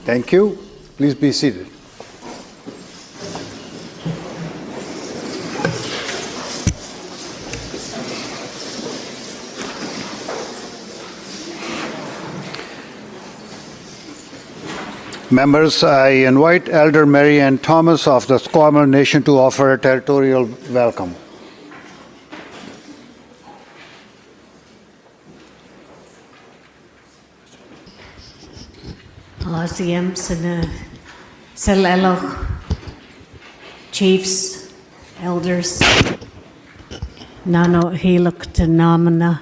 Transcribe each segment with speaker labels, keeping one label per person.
Speaker 1: Thank you. Please be seated. Members, I invite Elder Mary Ann Thomas of the Squamish Nation to offer a territorial welcome.
Speaker 2: Chiefs, elders, Nano Heluk Tanamana.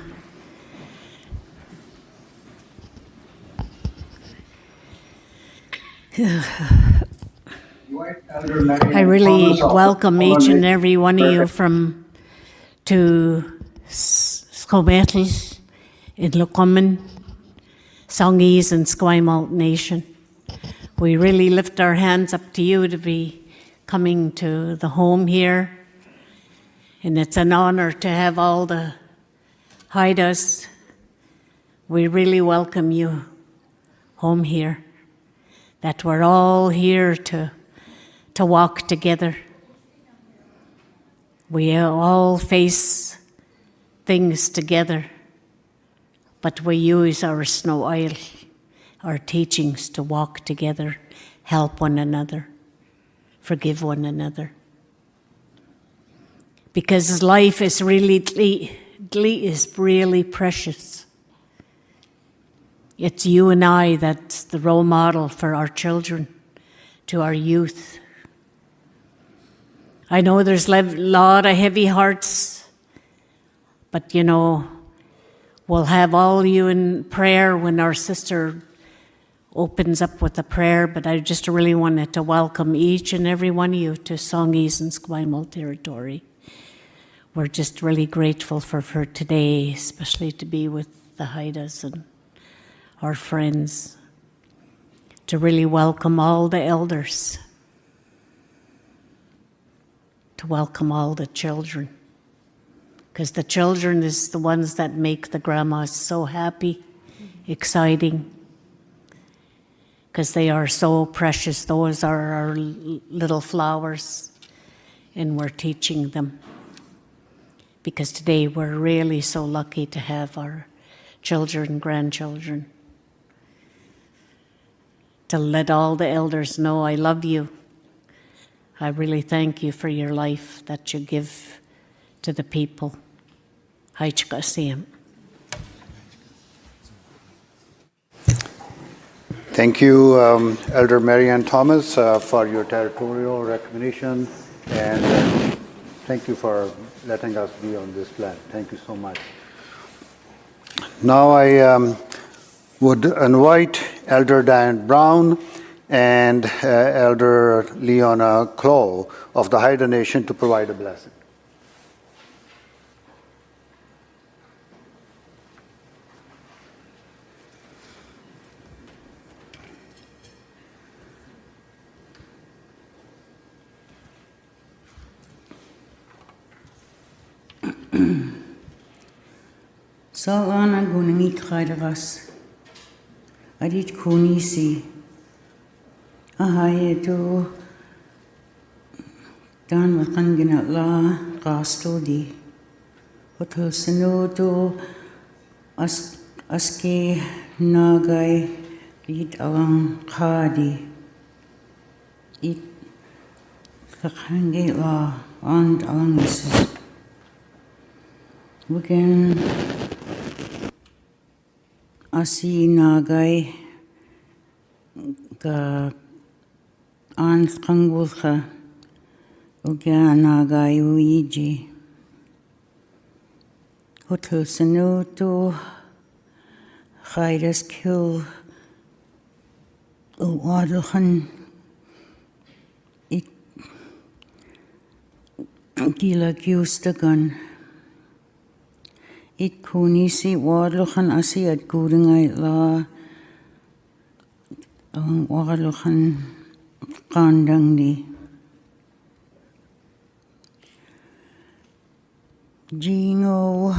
Speaker 2: I really welcome each and every one of you to Scometal in Lucomin, Songhees and Esquimalt Nation. We really lift our hands up to you to be coming to the home here. And it's an honor to have all the Haidas. We really welcome you home here, that we're all here to walk together. We all face things together, but we use our snow oil, our teachings to walk together, help one another, forgive one another. Because life is really precious. It's you and I that's the role model for our children, to our youth. I know there's a lot of heavy hearts, but we'll have all you in prayer when our sister opens up with a prayer, but I just really wanted to welcome each and every one of you to Songhees and Esquimalt territory. We're just really grateful for today, especially to be with the Haidas and our friends, to really welcome all the elders, to welcome all the children, because the children is the ones that make the grandmas so happy, exciting, because they are so precious. Those are our little flowers, and we're teaching them. Because today we're really so lucky to have our children, grandchildren, to let all the elders know I love you. I really thank you for your life that you give to the people.
Speaker 1: Thank you, Elder Mary Ann Thomas, for your territorial recognition, and thank you for letting us be on this land. Thank you so much. Now I would invite Elder Diane Brown and Elder Leona Clow of the Haida Nation to provide a blessing.
Speaker 3: Salana gunangit khairas. Adit kunisi. Ahayetu dan wakan ginatla kasto di. Hotel senutu aske nagai it alang khadi. It kakhange la and alang isis. We can asi nagai ka an kangulka ugya nagai uiji hotel sanuto khairas kill uwadlhan it gila giustagan it kunisi wadlhan asi at gudingai la ang wadlhan kandang ni Gino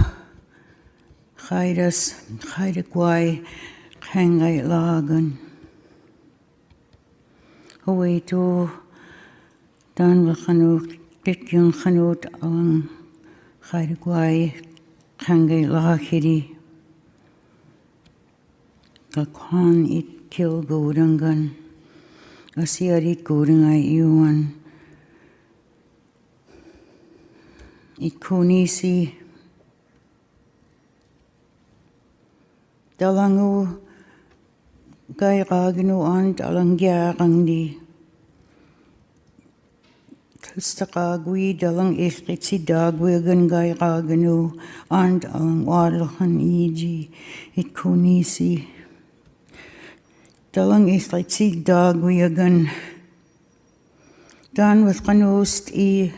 Speaker 3: Haida Gwaii hangai lagan Hawaii to dan wakhanut pityang khanut ang Haida Gwaii hangai lahiri kakhan it kill godangan asiarit godangai iwan it kunisi dalangu gai ragnu and alangyarang di Gaagwiis dalang Gaagwiis Gaagwigan gai ragnu and alang wadlohan iji it kunisi dalang Gaagwiis Gaagwigan dan with kanost I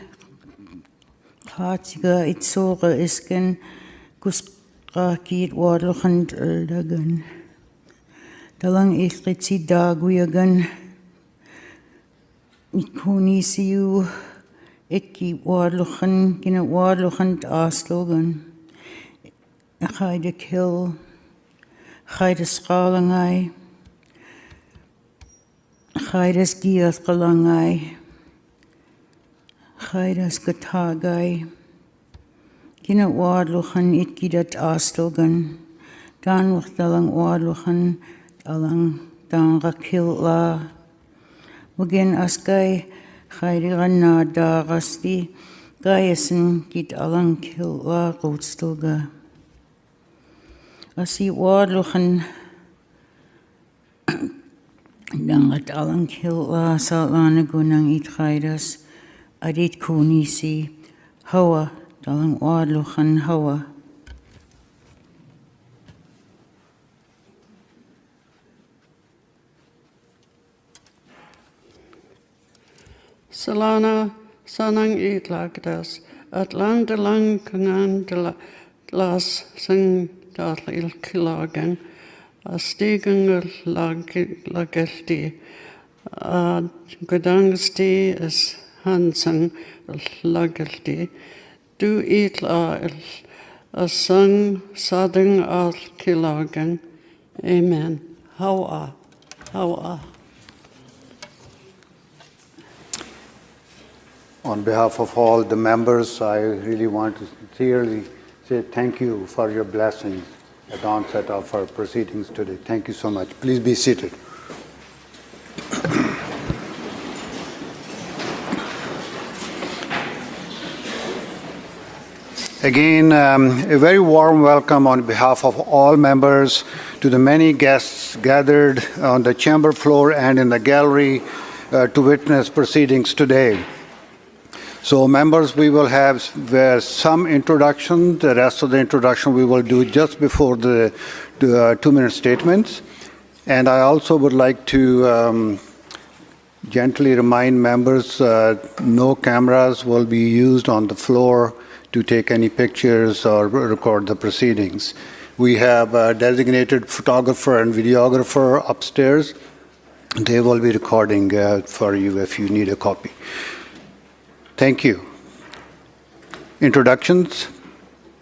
Speaker 3: Hatsiga it soga isken kuskakit wadlohan dagan dalang Gaagwiis Gaagwigan Ikunisiu itki wadluchan gina wadluchan aslogan. Haida kill, Haida skalangai, Haida's giath galangai, Haida's gatagai. Gina wadluchan itki dat aslogan. Dan wach dalang wadluchan dalang danga kill la. Wagin askai Haida na dagasti gayasin git alang kill la gotstilga. Asi wadluchan dangat alang kill la salana gunang it Haidas adit kunisi hawa dalang wadluchan hawa.
Speaker 4: Salana sanang itlagdas at landalang kangan de las sing il kilagan a stigang lagelti a gadangsti is hansang lagelti du itla a sang sadang al kilagan. Amen. How
Speaker 1: On behalf of all the members, I really want to sincerely say thank you for your blessings at the onset of our proceedings today. Thank you so much. Please be seated. Again, a very warm welcome on behalf of all members to the many guests gathered on the chamber floor and in the gallery to witness proceedings today. So members, we will have some introduction. The rest of the introduction we will do just before the 2-minute statements. And I also would like to gently remind members no cameras will be used on the floor to take any pictures or record the proceedings. We have a designated photographer and videographer upstairs. They will be recording for you if you need a copy. Thank you. Introductions.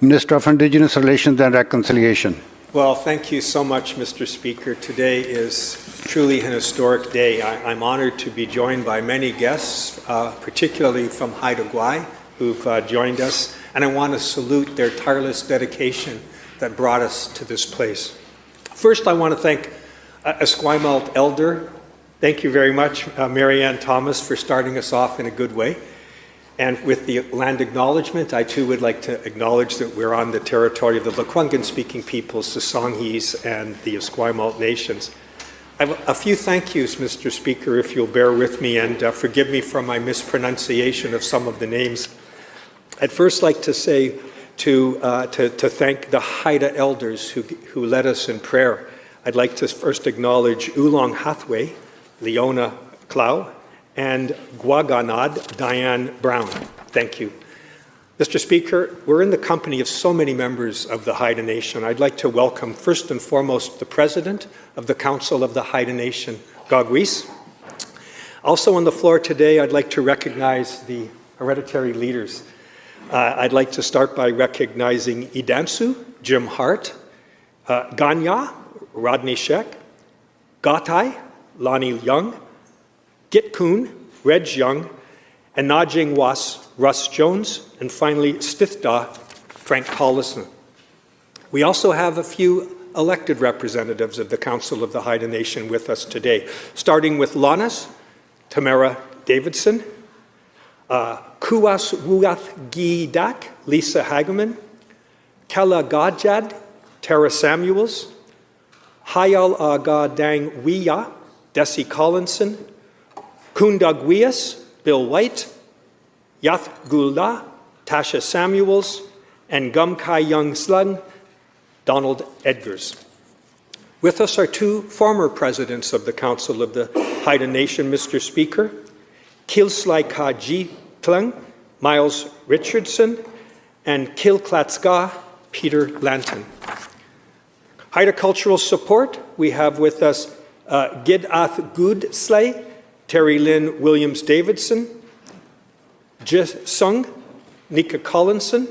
Speaker 1: Minister of Indigenous Relations and Reconciliation.
Speaker 5: Well, thank you so much, Mr. Speaker. Today is truly an historic day. I'm honored to be joined by many guests, particularly from Haida Gwaii, who've joined us, and I want to salute their tireless dedication that brought us to this place. First, I want to thank Esquimalt Elder. Thank you very much, Marianne Thomas, for starting us off in a good way. And with the land acknowledgement, I too would like to acknowledge that we're on the territory of the Lekwungen-speaking peoples, the Songhees, and the Esquimalt nations. I have a few thank yous, Mr. Speaker, if you'll bear with me, and forgive me for my mispronunciation of some of the names. I'd first like to say to thank the Haida elders who led us in prayer. I'd like to first acknowledge Oolong Hathaway, Leona Clow, and Gwaganad Diane Brown. Thank you. Mr. Speaker, we're in the company of so many members of the Haida Nation. I'd like to welcome first and foremost the President of the Council of the Haida Nation, Gaagwiis. Also on the floor today, I'd like to recognize the hereditary leaders. I'd like to start by recognizing Idansu, Jim Hart, Ganya, Rodney Sheck, Gatai, Lonnie Young, Gitkoon, Reg Young, and Najing Was, Russ Jones, and finally Stithda, Frank Collison. We also have a few elected representatives of the Council of the Haida Nation with us today, starting with Lanas, Tamara Davidson, Kuwas Wuath Gidak, Lisa Hageman, Kella Gajad, Tara Samuels, Hayal Aga Dang Wiya, Desi Collinson, Kundagwias, Bill White, Yath Gulda, Tasha Samuels, and Gumkai Young Slung, Donald Edgars. With us are two former presidents of the Council of the Haida Nation, Mr. Speaker, Kilslai Ka Ji Tlung, Miles Richardson, and Kilklatska, Peter Lanton. Haida Cultural Support, we have with us Gidath Goodslay, Terry Lynn Williams-Davidson, Sung, Nika Collinson,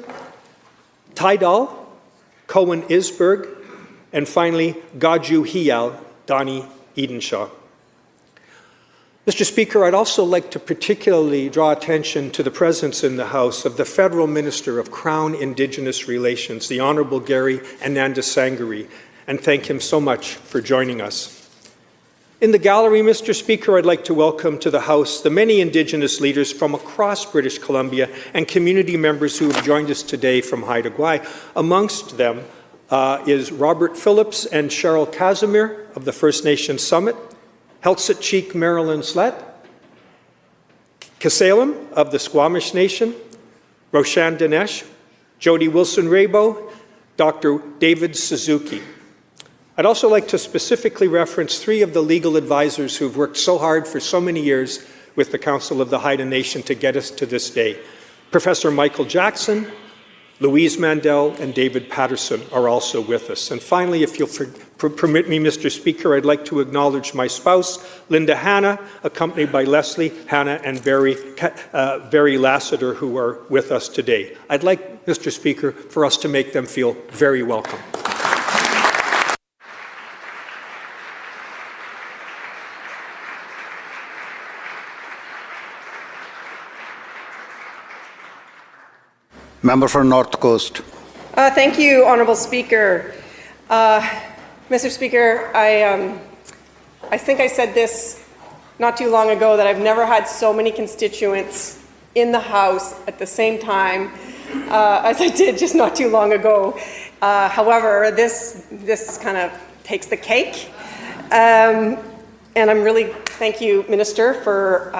Speaker 5: Tidal, Cohen Isberg, and finally, Gaju Hial, Donnie Edenshaw. Mr. Speaker, I'd also like to particularly draw attention to the presence in the House of the Federal Minister of Crown Indigenous Relations, the Honourable Gary Ananda Sangari, and thank him so much for joining us. In the gallery, Mr. Speaker, I'd like to welcome to the House the many Indigenous leaders from across British Columbia and community members who have joined us today from Haida Gwaii. Amongst them is Robert Phillips and Cheryl Casimir of the First Nations Summit, Heltsut Cheek Marilyn Slett, Kasalem of the Squamish Nation, Roshan Dinesh, Jody Wilson-Raybo, Dr. David Suzuki. I'd also like to specifically reference 3 of the legal advisors who've worked so hard for so many years with the Council of the Haida Nation to get us to this day. Professor Michael Jackson, Louise Mandel, and David Patterson are also with us. And finally, if you'll permit me, Mr. Speaker, I'd like to acknowledge my spouse, Linda Hanna, accompanied by Leslie, Hannah, and Barry Lassiter, who are with us today. I'd like, Mr. Speaker, for us to make them feel very welcome.
Speaker 1: Member for North Coast.
Speaker 6: Thank you, Honourable Speaker. Mr. Speaker, I think I said this not too long ago that I've never had so many constituents in the House at the same time as I did just not too long ago. However, this kind of takes the cake. And I'm really, thank you, Minister, for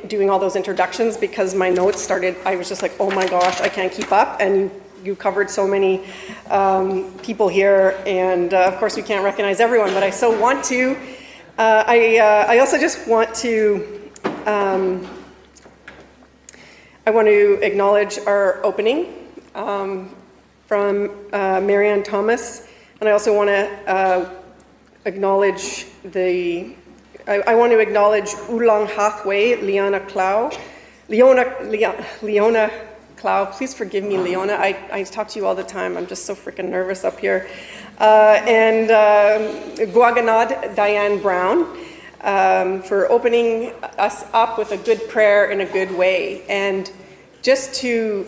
Speaker 6: doing all those introductions, because my notes started, I was just like, oh my gosh, I can't keep up. And you covered so many people here. And of course, we can't recognize everyone, but I so want to. I also just want to, I want to acknowledge our opening from Marianne Thomas. And I also want to acknowledge I want to acknowledge Oolong Hathaway, Leona Clow. Leona Clow, please forgive me, Leona. I talk to you all the time. I'm just so freaking nervous up here. And Guaganad Diane Brown for opening us up with a good prayer in a good way. And just to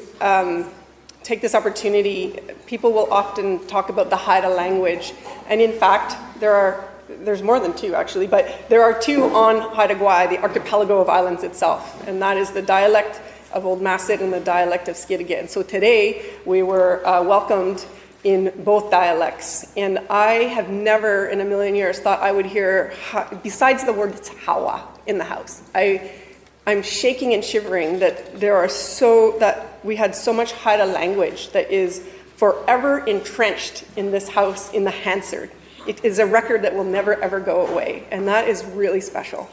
Speaker 6: take this opportunity, people will often talk about the Haida language. And in fact, there's more than 2 actually, but there are 2 on Haida Gwaii, the archipelago of islands itself. And that is the dialect of Old Masset and the dialect of Skidegate. And so today we were welcomed in both dialects. And I have never in a million years thought I would hear, besides the word hawa in the House. I'm shaking and shivering that that we had so much Haida language that is forever entrenched in this House in the Hansard. It is a record that will never ever go away, and that is really special.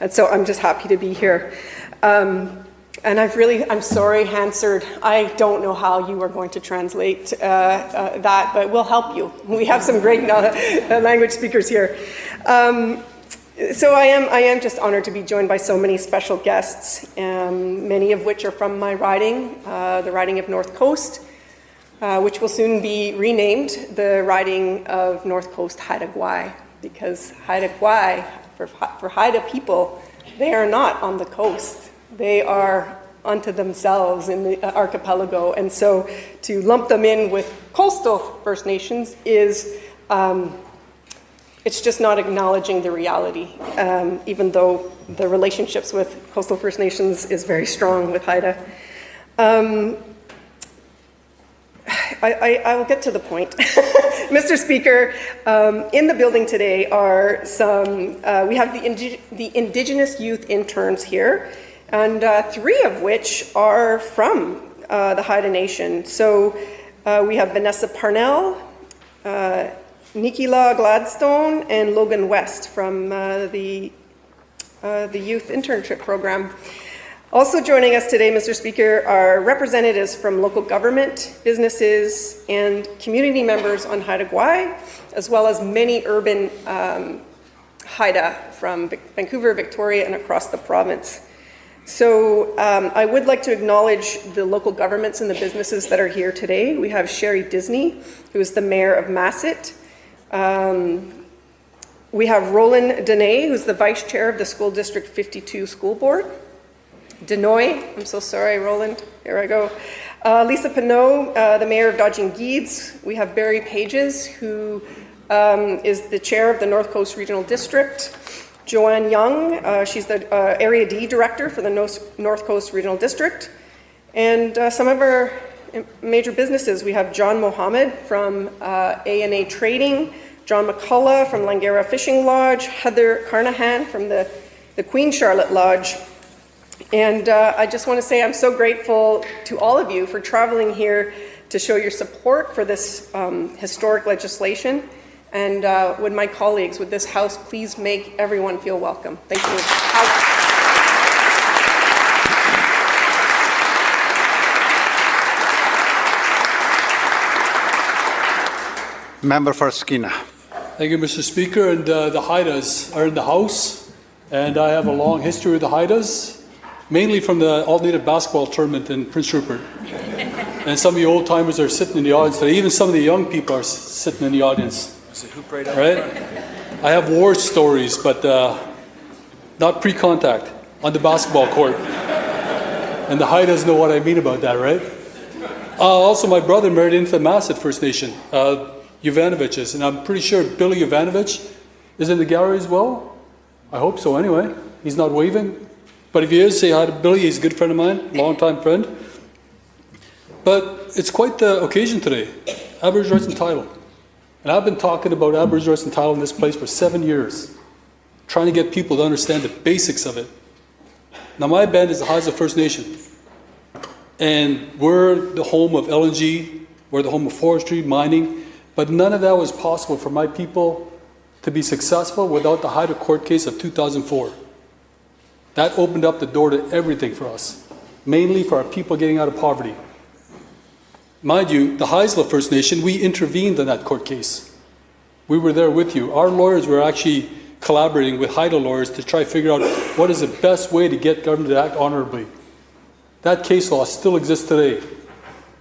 Speaker 6: And so I'm just happy to be here. And I'm sorry, Hansard, I don't know how you are going to translate that, but we'll help you. We have some great language speakers here. So I am just honored to be joined by so many special guests, many of which are from my riding, the riding of North Coast, which will soon be renamed the riding of North Coast Haida Gwaii, because Haida Gwaii, for Haida people, they are not on the coast. They are unto themselves in the archipelago. And so to lump them in with coastal First Nations is, it's just not acknowledging the reality, even though the relationships with coastal First Nations is very strong with Haida. I will get to the point. Mr. Speaker, in the building today are we have the Indigenous youth interns here, and 3 of which are from the Haida Nation. So we have Vanessa Parnell, Nikila Gladstone, and Logan West from the youth internship program. Also joining us today, Mr. Speaker, are representatives from local government, businesses, and community members on Haida Gwaii, as well as many urban Haida from Vancouver, Victoria, and across the province. So I would like to acknowledge the local governments and the businesses that are here today. We have Sherry Disney, who is the mayor of Masset. We have Roland Dene, who's the vice chair of the School District 52 School Board. Denoy, I'm so sorry, Roland, here I go. Lisa Pinot, the mayor of Gaagwiis. We have Barry Pages, who is the chair of the North Coast Regional District. Joanne Young, she's the Area D Director for the North Coast Regional District. And some of our major businesses, we have John Mohammed from A&A Trading, John McCullough from Langara Fishing Lodge, Heather Carnahan from the Queen Charlotte Lodge. And I just want to say I'm so grateful to all of you for traveling here to show your support for this historic legislation. And would my colleagues, would this House please make everyone feel welcome? Thank you.
Speaker 1: Member for Skeena.
Speaker 7: Thank you, Mr. Speaker. And the Haidas are in the House, and I have a long history with the Haidas, mainly from the all-native basketball tournament in Prince Rupert. And some of you old-timers are sitting in the audience today. Even some of the young people are sitting in the audience. Right? I have war stories, but not pre-contact on the basketball court. And the Haidas know what I mean about that, right? Also, my brother married into the Masset First Nation, Jovanoviches, and I'm pretty sure Billy Jovanovich is in the gallery as well. I hope so anyway. He's not waving. But if he is, say hi to Billy. He's a good friend of mine, longtime friend. But it's quite the occasion today, Aboriginal rights and title. And I've been talking about Aboriginal rights and title in this place for 7 years, trying to get people to understand the basics of it. Now, my band is the Haida First Nation, and we're the home of LNG, we're the home of forestry, mining, but none of that was possible for my people to be successful without the Haida court case of 2004. That opened up the door to everything for us, mainly for our people getting out of poverty. Mind you, the Haisla First Nation, we intervened in that court case. We were there with you. Our lawyers were actually collaborating with Haida lawyers to try to figure out what is the best way to get government to act honorably. That case law still exists today.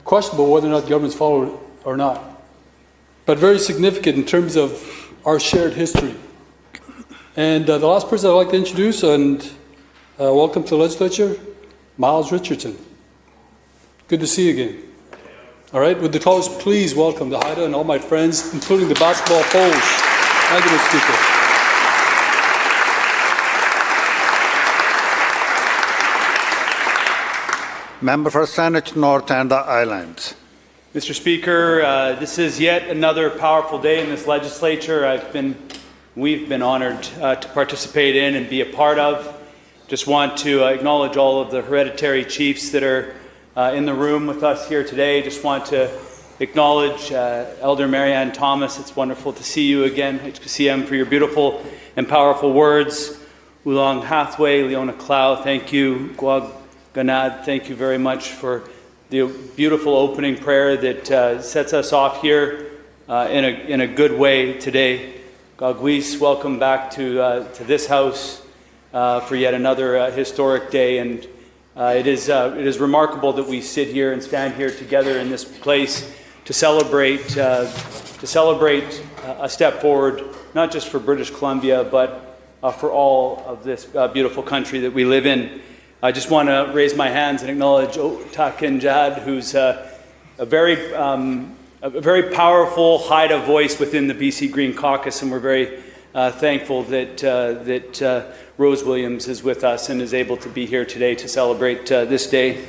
Speaker 7: Questionable whether or not the government's followed it or not. But very significant in terms of our shared history. And the last person I'd like to introduce, and welcome to the legislature, Miles Richardson. Good to see you again. All right, would the callers please welcome the Haida and all my friends, including the basketball foes. Thank you, Mr. Speaker.
Speaker 1: Member for Saanich North and the Islands.
Speaker 8: Mr. Speaker, this is yet another powerful day in this legislature. We've been honored to participate in and be a part of. Just want to acknowledge all of the hereditary chiefs that are in the room with us here today. Just want to acknowledge Elder Marianne Thomas. It's wonderful to see you again. HCM for your beautiful and powerful words. Oolong Hathaway, Leona Clow, thank you. Gaagwiis, thank you very much for the beautiful opening prayer that sets us off here in a good way today. Gaagwiis, welcome back to this house for yet another historic day. And it is remarkable that we sit here and stand here together in this place to celebrate a step forward, not just for British Columbia, but for all of this beautiful country that we live in. I just want to raise my hands and acknowledge Takin Jad, who's a very powerful Haida voice within the BC Green Caucus, and we're very thankful that Rose Williams is with us and is able to be here today to celebrate this day.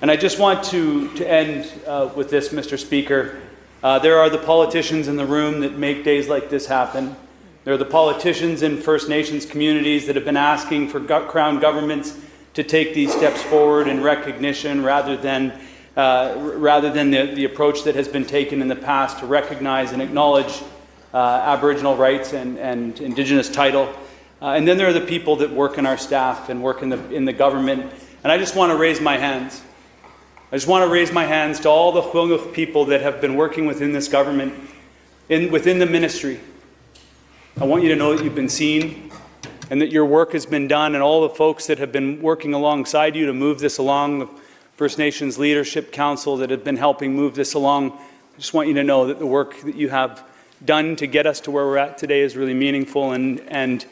Speaker 8: And I just want to end with this, Mr. Speaker. There are the politicians in the room that make days like this happen. There are the politicians in First Nations communities that have been asking for Crown governments to take these steps forward in recognition rather than the approach that has been taken in the past to recognize and acknowledge Aboriginal rights and Indigenous title. And then there are the people that work in our staff and work in the government. And I just want to raise my hands. I just want to raise my hands to all the Hwunguk people that have been working within this government, within the ministry, I want you to know that you've been seen and that your work has been done, and all the folks that have been working alongside you to move this along, the First Nations Leadership Council that have been helping move this along. I just want you to know that the work that you have done to get us to where we're at today is really meaningful, and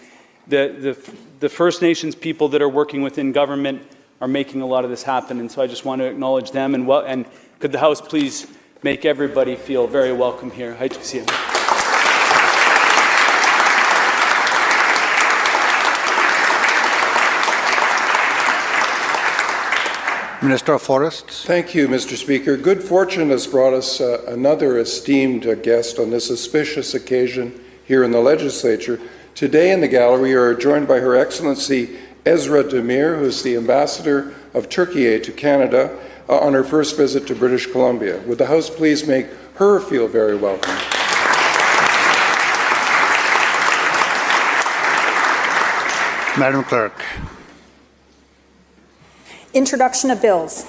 Speaker 8: the First Nations people that are working within government are making a lot of this happen, and so I just want to acknowledge them, and could the House please make everybody feel very welcome here. Haida Gwaii.
Speaker 1: Minister of Forests.
Speaker 9: Thank you, Mr. Speaker. Good fortune has brought us another esteemed guest on this auspicious occasion here in the Legislature. Today in the gallery we are joined by Her Excellency Ezra Demir, who is the Ambassador of Turkey to Canada, on her first visit to British Columbia. Would the House please make her feel very welcome?
Speaker 1: Madam Clerk.
Speaker 10: Introduction of bills.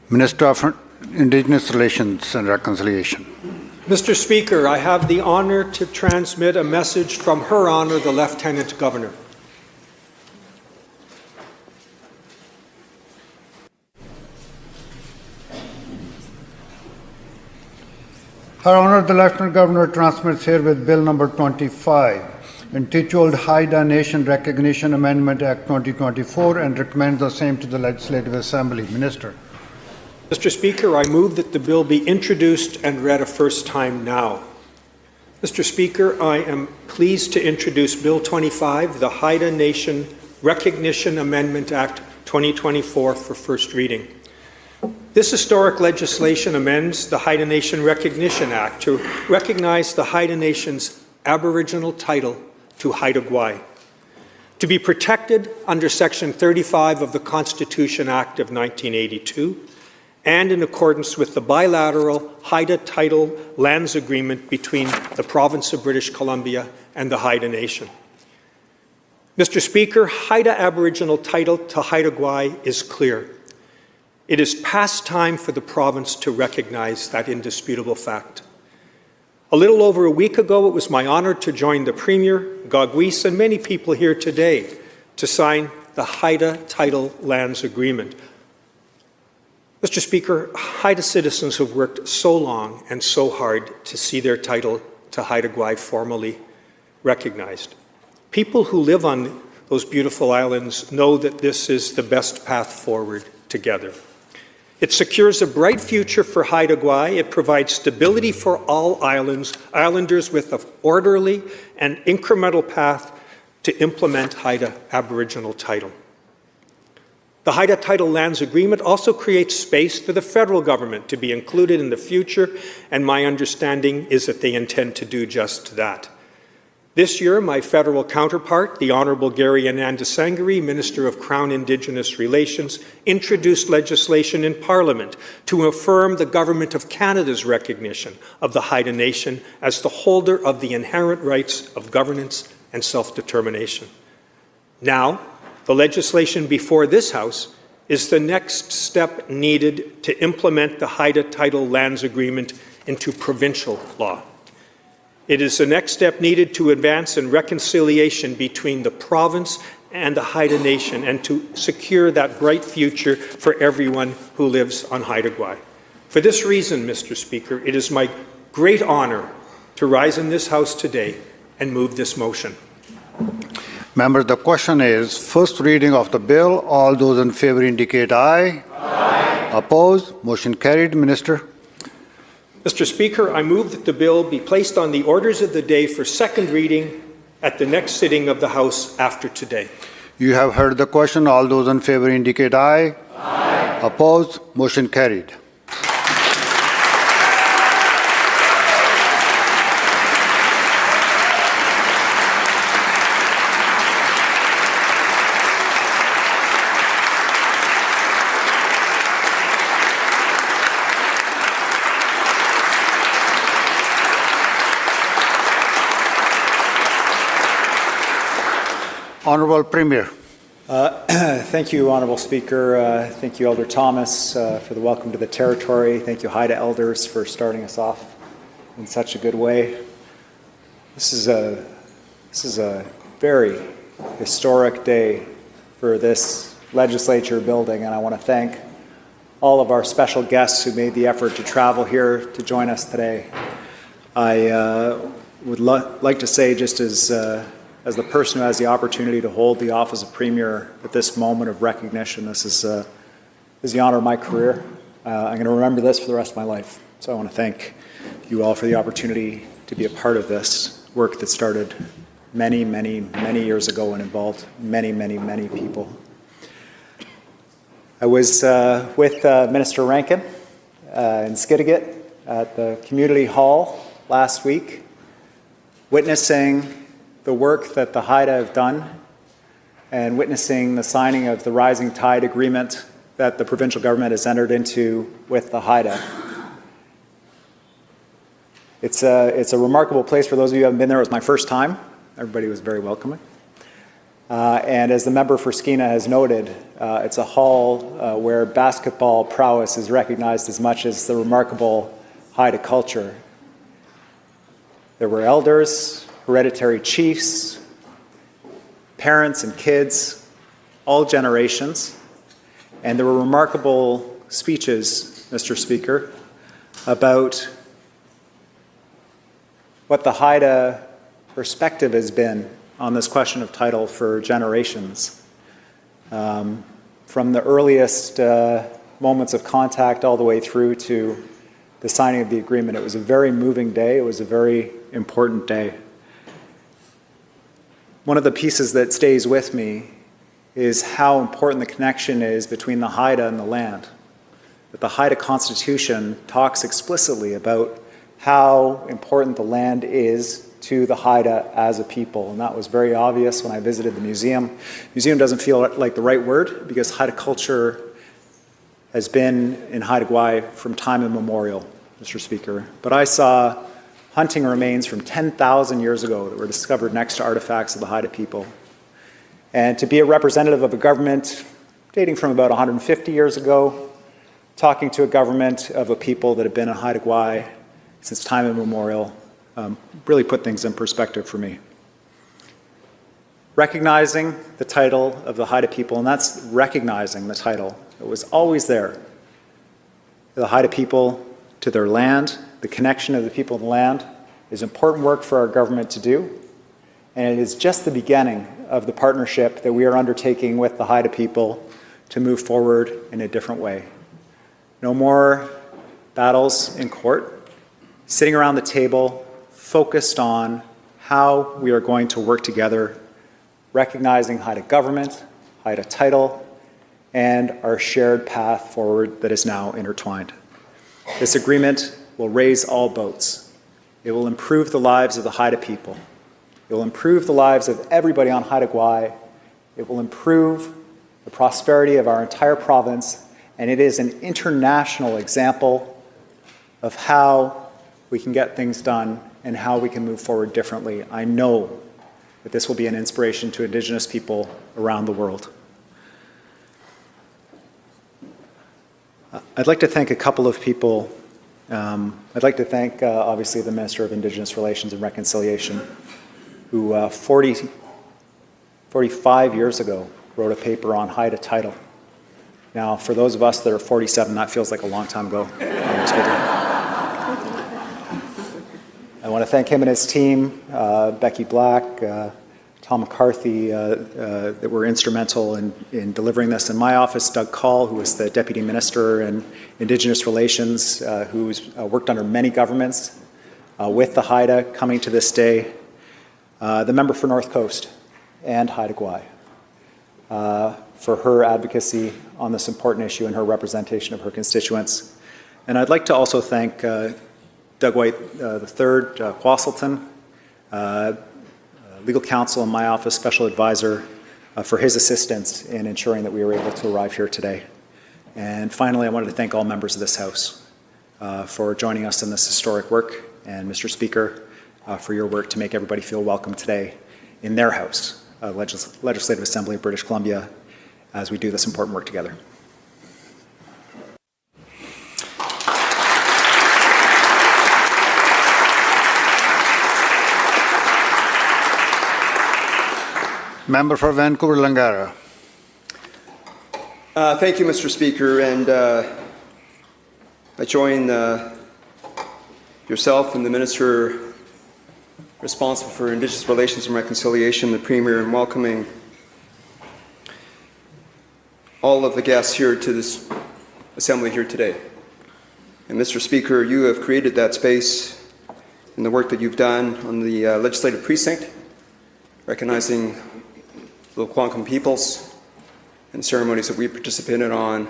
Speaker 1: Minister of Indigenous Relations and Reconciliation.
Speaker 5: Mr. Speaker, I have the honour to transmit a message from Her Honour the Lieutenant Governor.
Speaker 1: Her Honour the Lieutenant Governor transmits herewith Bill number 25, entitled Haida Nation Recognition Amendment Act 2024, and recommends the same to the Legislative Assembly. Minister.
Speaker 5: Mr. Speaker, I move that the bill be introduced and read a first time now. Mr. Speaker, I am pleased to introduce Bill 25, the Haida Nation Recognition Amendment Act 2024, for first reading. This historic legislation amends the Haida Nation Recognition Act to recognize the Haida Nation's Aboriginal title to Haida Gwaii, to be protected under Section 35 of the Constitution Act of 1982, and in accordance with the bilateral Haida Title Lands Agreement between the Province of British Columbia and the Haida Nation. Mr. Speaker, Haida Aboriginal title to Haida Gwaii is clear. It is past time for the province to recognize that indisputable fact. A little over a week ago, it was my honor to join the Premier, Gaagwiis, and many people here today to sign the Haida Title Lands Agreement. Mr. Speaker, Haida citizens have worked so long and so hard to see their title to Haida Gwaii formally recognized. People who live on those beautiful islands know that this is the best path forward together. It secures a bright future for Haida Gwaii. It provides stability for all islanders with an orderly and incremental path to implement Haida Aboriginal title. The Haida Title Lands Agreement also creates space for the federal government to be included in the future, and my understanding is that they intend to do just that. This year, my federal counterpart, the Honourable Gary Ananda Sangari, Minister of Crown Indigenous Relations, introduced legislation in Parliament to affirm the Government of Canada's recognition of the Haida Nation as the holder of the inherent rights of governance and self-determination. Now, the legislation before this House is the next step needed to implement the Haida Title Lands Agreement into provincial law. It is the next step needed to advance in reconciliation between the province and the Haida Nation and to secure that bright future for everyone who lives on Haida Gwaii. For this reason, Mr. Speaker, it is my great honour to rise in this House today and move this motion.
Speaker 1: Members, the question is, first reading of the bill. All those in favour indicate aye. Aye. Opposed? Motion carried. Minister.
Speaker 5: Mr. Speaker, I move that the bill be placed on the orders of the day for second reading at the next sitting of the House after today.
Speaker 1: You have heard the question. All those in favour indicate aye. Aye. Opposed? Motion carried. Honourable Premier.
Speaker 11: Thank you, Honourable Speaker. Thank you, Elder Thomas, for the welcome to the territory. Thank you, Haida elders, for starting us off in such a good way. This is a This is a very historic day for this legislature building, and I want to thank all of our special guests who made the effort to travel here to join us today. I would like to say, just as the person who has the opportunity to hold the office of Premier at this moment of recognition, this is the honor of my career. I'm going to remember this for the rest of my life. So I want to thank you all for the opportunity to be a part of this work that started many, many, many years ago and involved many, many, many people. I was with Minister Rankin in Skidegate at the community hall last week, witnessing the work that the Haida have done and witnessing the signing of the Rising Tide agreement that the provincial government has entered into with the Haida. It's a remarkable place. For those of you who haven't been there, it was my first time. Everybody was very welcoming. And as the member for Skeena has noted, it's a hall where basketball prowess is recognized as much as the remarkable Haida culture. There were elders, hereditary chiefs, parents and kids, all generations. And there were remarkable speeches, Mr. Speaker, about what the Haida perspective has been on this question of title for generations. From the earliest moments of contact all the way through to the signing of the agreement. It was a very moving day. It was a very important day. One of the pieces that stays with me is how important the connection is between the Haida and the land. That the Haida Constitution talks explicitly about how important the land is to the Haida as a people. And that was very obvious when I visited the museum. Museum doesn't feel like the right word because Haida culture has been in Haida Gwaii from time immemorial, Mr. Speaker. But I saw hunting remains from 10,000 years ago that were discovered next to artifacts of the Haida people. And to be a representative of a government dating from about 150 years ago, talking to a government of a people that have been in Haida Gwaii since time immemorial, really put things in perspective for me. Recognizing the title of the Haida people, and that's recognizing the title. It was always there. The Haida people to their land, the connection of the people to the land is important work for our government to do. And it is just the beginning of the partnership that we are undertaking with the Haida people to move forward in a different way. No more battles in court, sitting around the table, focused on how we are going to work together, recognizing Haida government, Haida title, and our shared path forward that is now intertwined. This agreement will raise all boats. It will improve the lives of the Haida people. It will improve the lives of everybody on Haida Gwaii. It will improve the prosperity of our entire province, and it is an international example of how we can get things done and how we can move forward differently. I know that this will be an inspiration to Indigenous people around the world. I'd like to thank a couple of people. I'd like to thank, obviously, the Minister of Indigenous Relations and Reconciliation, who 45 years ago wrote a paper on Haida title. Now, for those of us that are 47, that feels like a long time ago. I want to thank him and his team, Becky Black, Tom McCarthy, that were instrumental in delivering this. In my office, Doug Call, who was the Deputy Minister in Indigenous Relations, who's worked under many governments with the Haida, coming to this day. The member for North Coast and Haida Gwaii for her advocacy on this important issue and her representation of her constituents. And I'd like to also thank Doug White III, Quaselton, legal counsel in my office, special advisor, for his assistance in ensuring that we were able to arrive here today. And finally, I wanted to thank all members of this House for joining us in this historic work, and Mr. Speaker, for your work to make everybody feel welcome today in their House, Legislative Assembly of British Columbia, as we do this important work together.
Speaker 1: Member for Vancouver Langara.
Speaker 12: Thank you, Mr. Speaker, and I join yourself and the Minister responsible for Indigenous Relations and Reconciliation, the Premier, in welcoming all of the guests here to this assembly here today. And Mr. Speaker, you have created that space in the work that you've done on the legislative precinct, recognizing the Lekwungen peoples and ceremonies that we participated on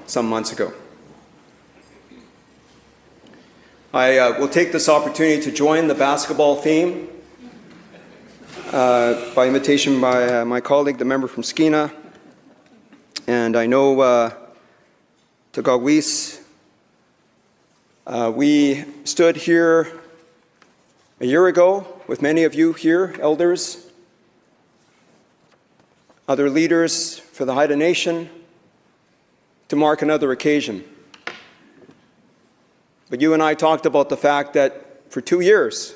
Speaker 12: some months ago. I will take this opportunity to join the basketball theme by invitation by my colleague, the member from Skeena. And I know to Gaagwiis, we stood here a year ago with many of you here, elders, other leaders for the Haida Nation, to mark another occasion. But you and I talked about the fact that for 2 years,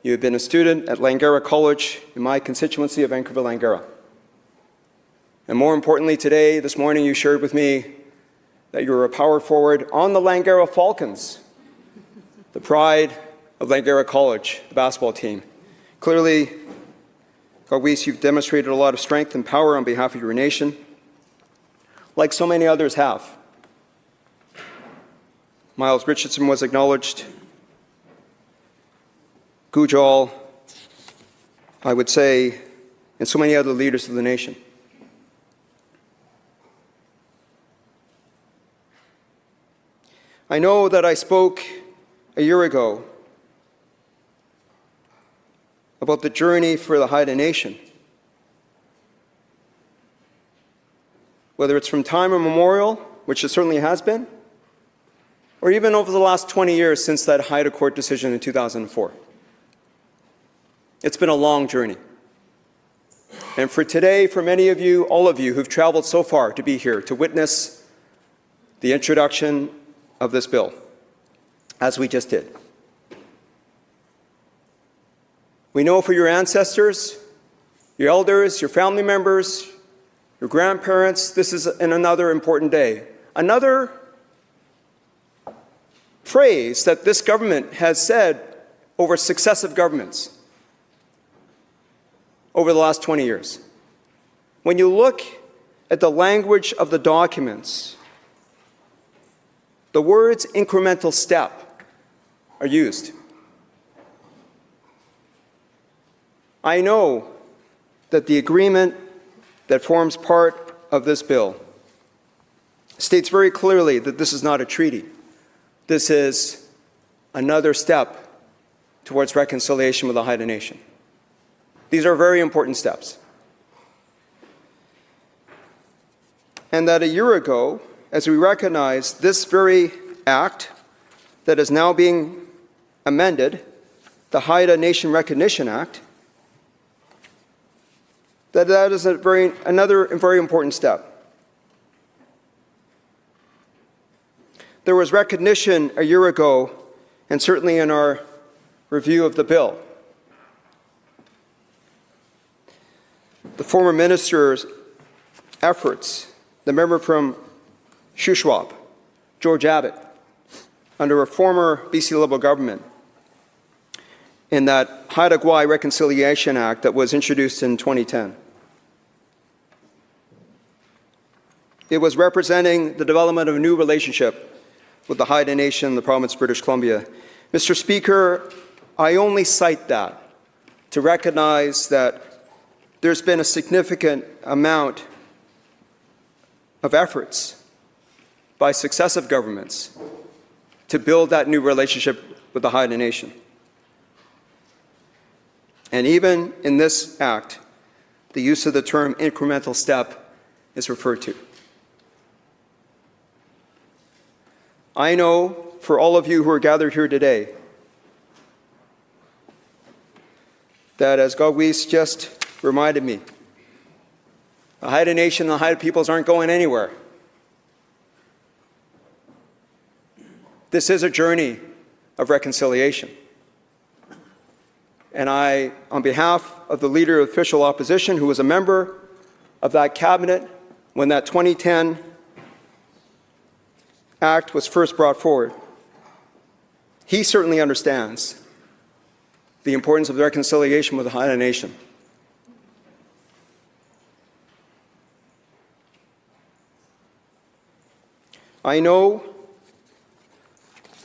Speaker 12: you have been a student at Langara College in my constituency of Vancouver Langara. And more importantly today, this morning, you shared with me that you're a power forward on the Langara Falcons, the pride of Langara College, the basketball team. Clearly, Gaagwiis, you've demonstrated a lot of strength and power on behalf of your nation, like so many others have. Miles Richardson was acknowledged. Gujal, I would say, and so many other leaders of the nation. I know that I spoke a year ago about the journey for the Haida Nation. Whether it's from time immemorial, which it certainly has been, or even over the last 20 years since that Haida court decision in 2004. It's been a long journey. And for today, for many of you, all of you who've traveled so far to be here, to witness the introduction of this bill, as we just did. We know for your ancestors, your elders, your family members, your grandparents, this is another important day. Another phrase that this government has said over successive governments over the last 20 years. When you look at the language of the documents, the words incremental step are used. I know that the agreement that forms part of this bill states very clearly that this is not a treaty. This is another step towards reconciliation with the Haida Nation. These are very important steps. And that a year ago, as we recognize this very act that is now being amended, the Haida Nation Recognition Act, that is another very important step. There was recognition a year ago, and certainly in our review of the bill. The former minister's efforts, the member from Shuswap, George Abbott, under a former BC Liberal government, in that Haida Gwaii Reconciliation Act that was introduced in 2010. It was representing the development of a new relationship with the Haida Nation, the province of British Columbia. Mr. Speaker, I only cite that to recognize that there's been a significant amount of efforts by successive governments to build that new relationship with the Haida Nation. And even in this act, the use of the term incremental step is referred to. I know for all of you who are gathered here today that, as Gaagwiis just reminded me, the Haida Nation and the Haida peoples aren't going anywhere. This is a journey of reconciliation. and I, on behalf of the Leader of Official Opposition, who was a member of that cabinet when that 2010 Act was first brought forward, he certainly understands the importance of reconciliation with the Haida Nation. I know,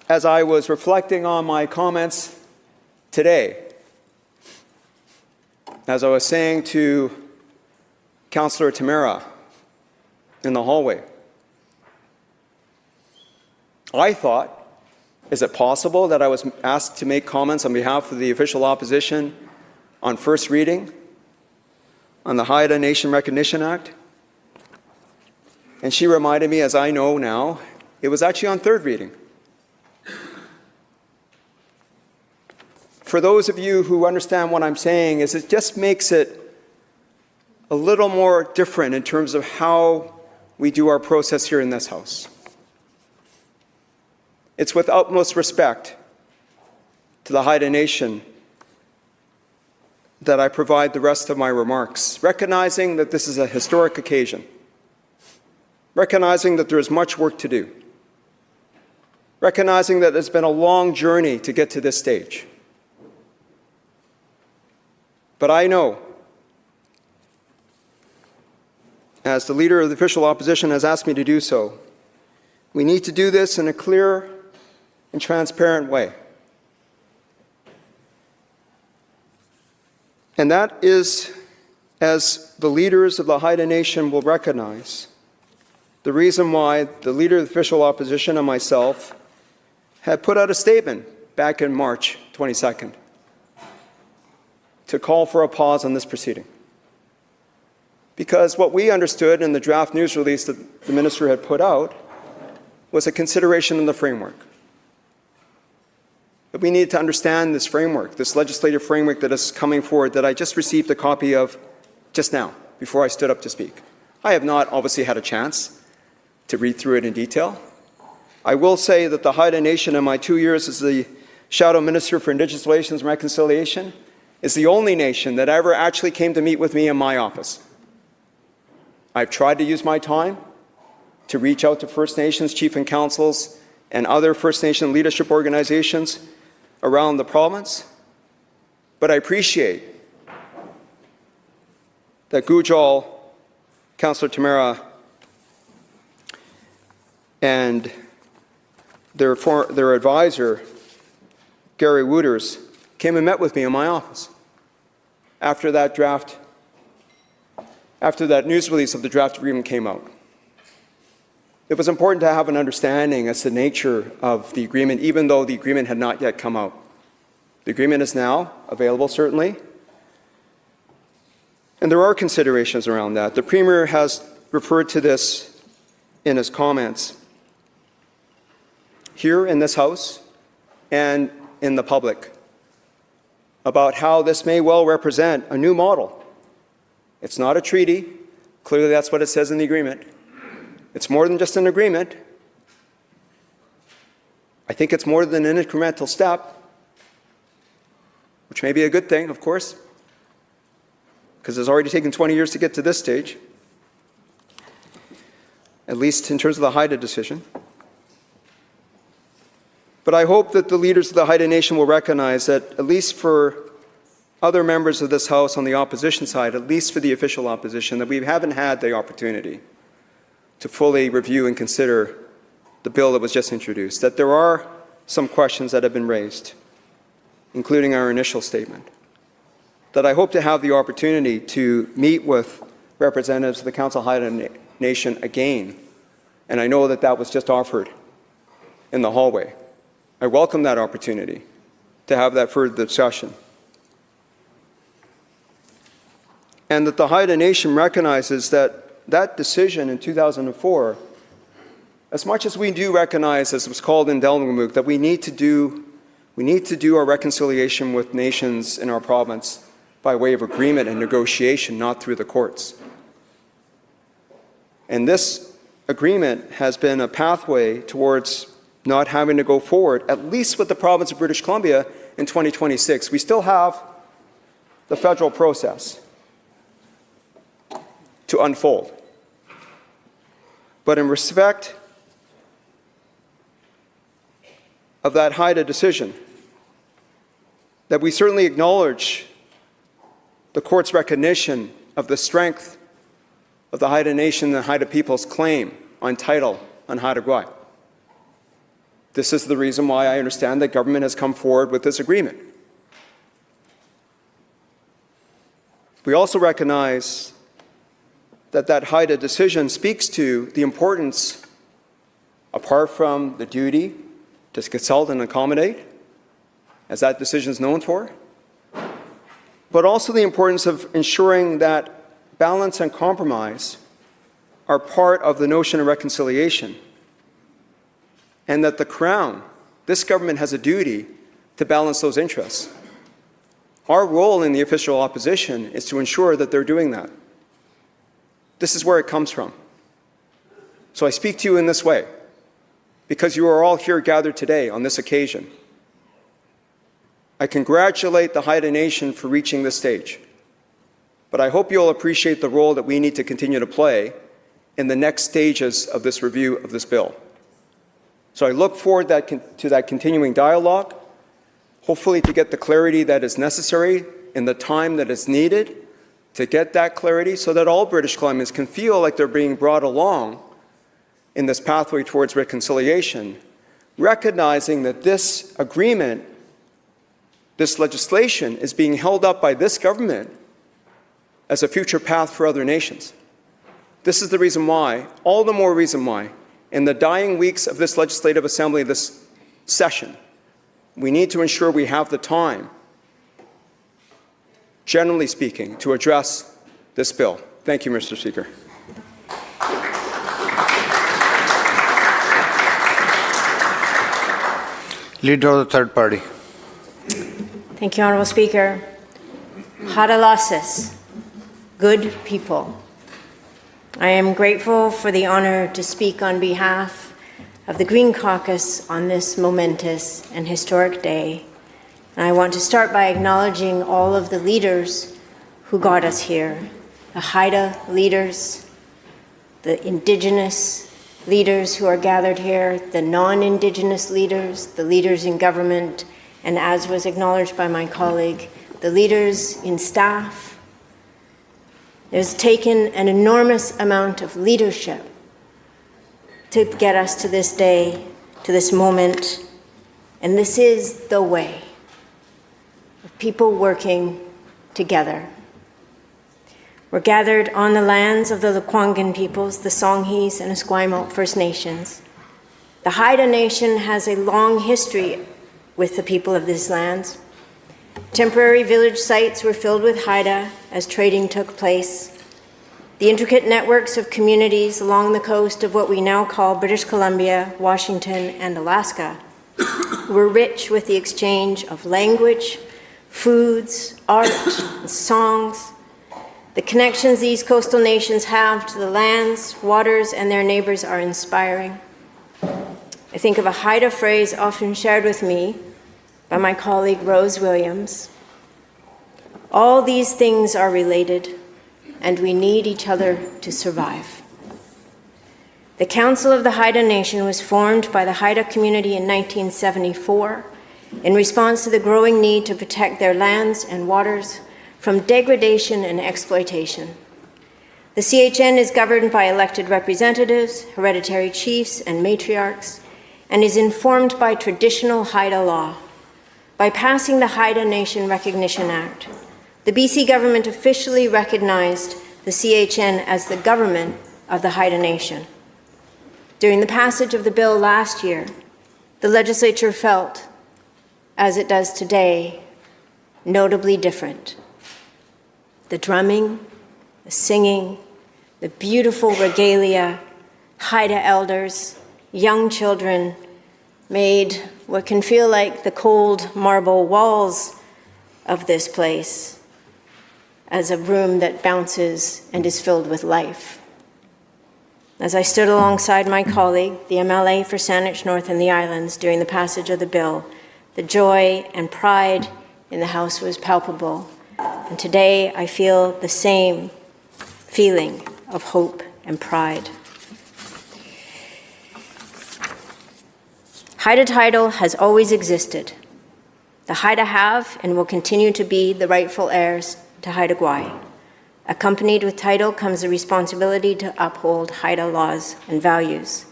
Speaker 12: as I was reflecting on my comments today, as I was saying to Councillor Tamara in the hallway, I thought, is it possible that I was asked to make comments on behalf of the official opposition on first reading on the Haida Nation Recognition Act? And she reminded me, as I know now, it was actually on third reading. For those of you who understand what I'm saying, is it just makes it a little more different in terms of how we do our process here in this House. It's with utmost respect to the Haida Nation that I provide the rest of my remarks, recognizing that this is a historic occasion, recognizing that there is much work to do, recognizing that it's been a long journey to get to this stage. But I know, as the Leader of the Official Opposition has asked me to do so, we need to do this in a clear and transparent way. And that is, as the leaders of the Haida Nation will recognize, the reason why the Leader of the Official Opposition and myself had put out a statement back in March 22nd to call for a pause on this proceeding. Because what we understood in the draft news release that the Minister had put out was a consideration in the framework. That we need to understand this framework, this legislative framework that is coming forward, that I just received a copy of just now, before I stood up to speak. I have not obviously had a chance to read through it in detail. I will say that the Haida Nation, in my 2 years as the Shadow Minister for Indigenous Relations and Reconciliation, is the only nation that ever actually came to meet with me in my office. I've tried to use my time to reach out to First Nations chief and councils and other First Nation leadership organizations around the province, but I appreciate that Gujal, Councillor Tamara, and their advisor, Gary Wooters, came and met with me in my office after that news release of the draft agreement came out. It was important to have an understanding as to the nature of the agreement, even though the agreement had not yet come out. The agreement is now available, certainly, and there are considerations around that. The Premier has referred to this in his comments here in this House and in the public about how this may well represent a new model. It's not a treaty. Clearly, that's what it says in the agreement. It's more than just an agreement. I think it's more than an incremental step, which may be a good thing, of course, because it's already taken 20 years to get to this stage, at least in terms of the Haida decision. But I hope that the leaders of the Haida Nation will recognize that, at least for other members of this House on the opposition side, at least for the official opposition, that we haven't had the opportunity to fully review and consider the bill that was just introduced, that there are some questions that have been raised, including our initial statement, that I hope to have the opportunity to meet with representatives of the Council of Haida Nation again, and I know that that was just offered in the hallway. I welcome that opportunity to have that further discussion. And that the Haida Nation recognizes that that decision in 2004, as much as we do recognize, as was called in Delmamuk, that we need to do our reconciliation with nations in our province by way of agreement and negotiation, not through the courts. And this agreement has been a pathway towards not having to go forward, at least with the province of British Columbia in 2026. We still have the federal process to unfold. But in respect of that Haida decision, that we certainly acknowledge the court's recognition of the strength of the Haida Nation and the Haida people's claim on title on Haida Gwaii. This is the reason why I understand that government has come forward with this agreement. We also recognize that that Haida decision speaks to the importance, apart from the duty to consult and accommodate, as that decision is known for, but also the importance of ensuring that balance and compromise are part of the notion of reconciliation, and that the Crown, this government, has a duty to balance those interests. Our role in the official opposition is to ensure that they're doing that. This is where it comes from. So I speak to you in this way, because you are all here gathered today on this occasion. I congratulate the Haida Nation for reaching this stage, but I hope you'll appreciate the role that we need to continue to play in the next stages of this review of this bill. So I look forward to that continuing dialogue, hopefully to get the clarity that is necessary in the time that is needed to get that clarity, so that all British Columbians can feel like they're being brought along in this pathway towards reconciliation, recognizing that this agreement, this legislation, is being held up by this government as a future path for other nations. This is the reason why, all the more reason why, in the dying weeks of this Legislative Assembly, this session, we need to ensure we have the time, generally speaking, to address this bill. Thank you, Mr. Speaker.
Speaker 1: Leader of the third party.
Speaker 13: Thank you, Honourable Speaker. Hadalasis, good people. I am grateful for the honour to speak on behalf of the Green Caucus on this momentous and historic day. And I want to start by acknowledging all of the leaders who got us here, the Haida leaders, the Indigenous leaders who are gathered here, the non-Indigenous leaders, the leaders in government, and as was acknowledged by my colleague, the leaders in staff. It has taken an enormous amount of leadership to get us to this day, to this moment, and this is the way of people working together. We're gathered on the lands of the Lekwungen peoples, the Songhees and Esquimalt First Nations. The Haida Nation has a long history with the people of these lands. Temporary village sites were filled with Haida as trading took place. The intricate networks of communities along the coast of what we now call British Columbia, Washington, and Alaska were rich with the exchange of language, foods, art, and songs. The connections these coastal nations have to the lands, waters, and their neighbors are inspiring. I think of a Haida phrase often shared with me by my colleague Rose Williams. All these things are related, and we need each other to survive. The Council of the Haida Nation was formed by the Haida community in 1974 in response to the growing need to protect their lands and waters from degradation and exploitation. The CHN is governed by elected representatives, hereditary chiefs, and matriarchs, and is informed by traditional Haida law. By passing the Haida Nation Recognition Act, the BC government officially recognized the CHN as the government of the Haida Nation. During the passage of the bill last year, the legislature felt, as it does today, notably different. The drumming, the singing, the beautiful regalia, Haida elders, young children made what can feel like the cold marble walls of this place as a room that bounces and is filled with life. As I stood alongside my colleague, the MLA for Saanich North and the Islands during the passage of the bill, the joy and pride in the House was palpable And today I feel the same feeling of hope and pride. Haida title has always existed. The Haida have and will continue to be the rightful heirs to Haida Gwaii. Accompanied with title comes the responsibility to uphold Haida laws and values.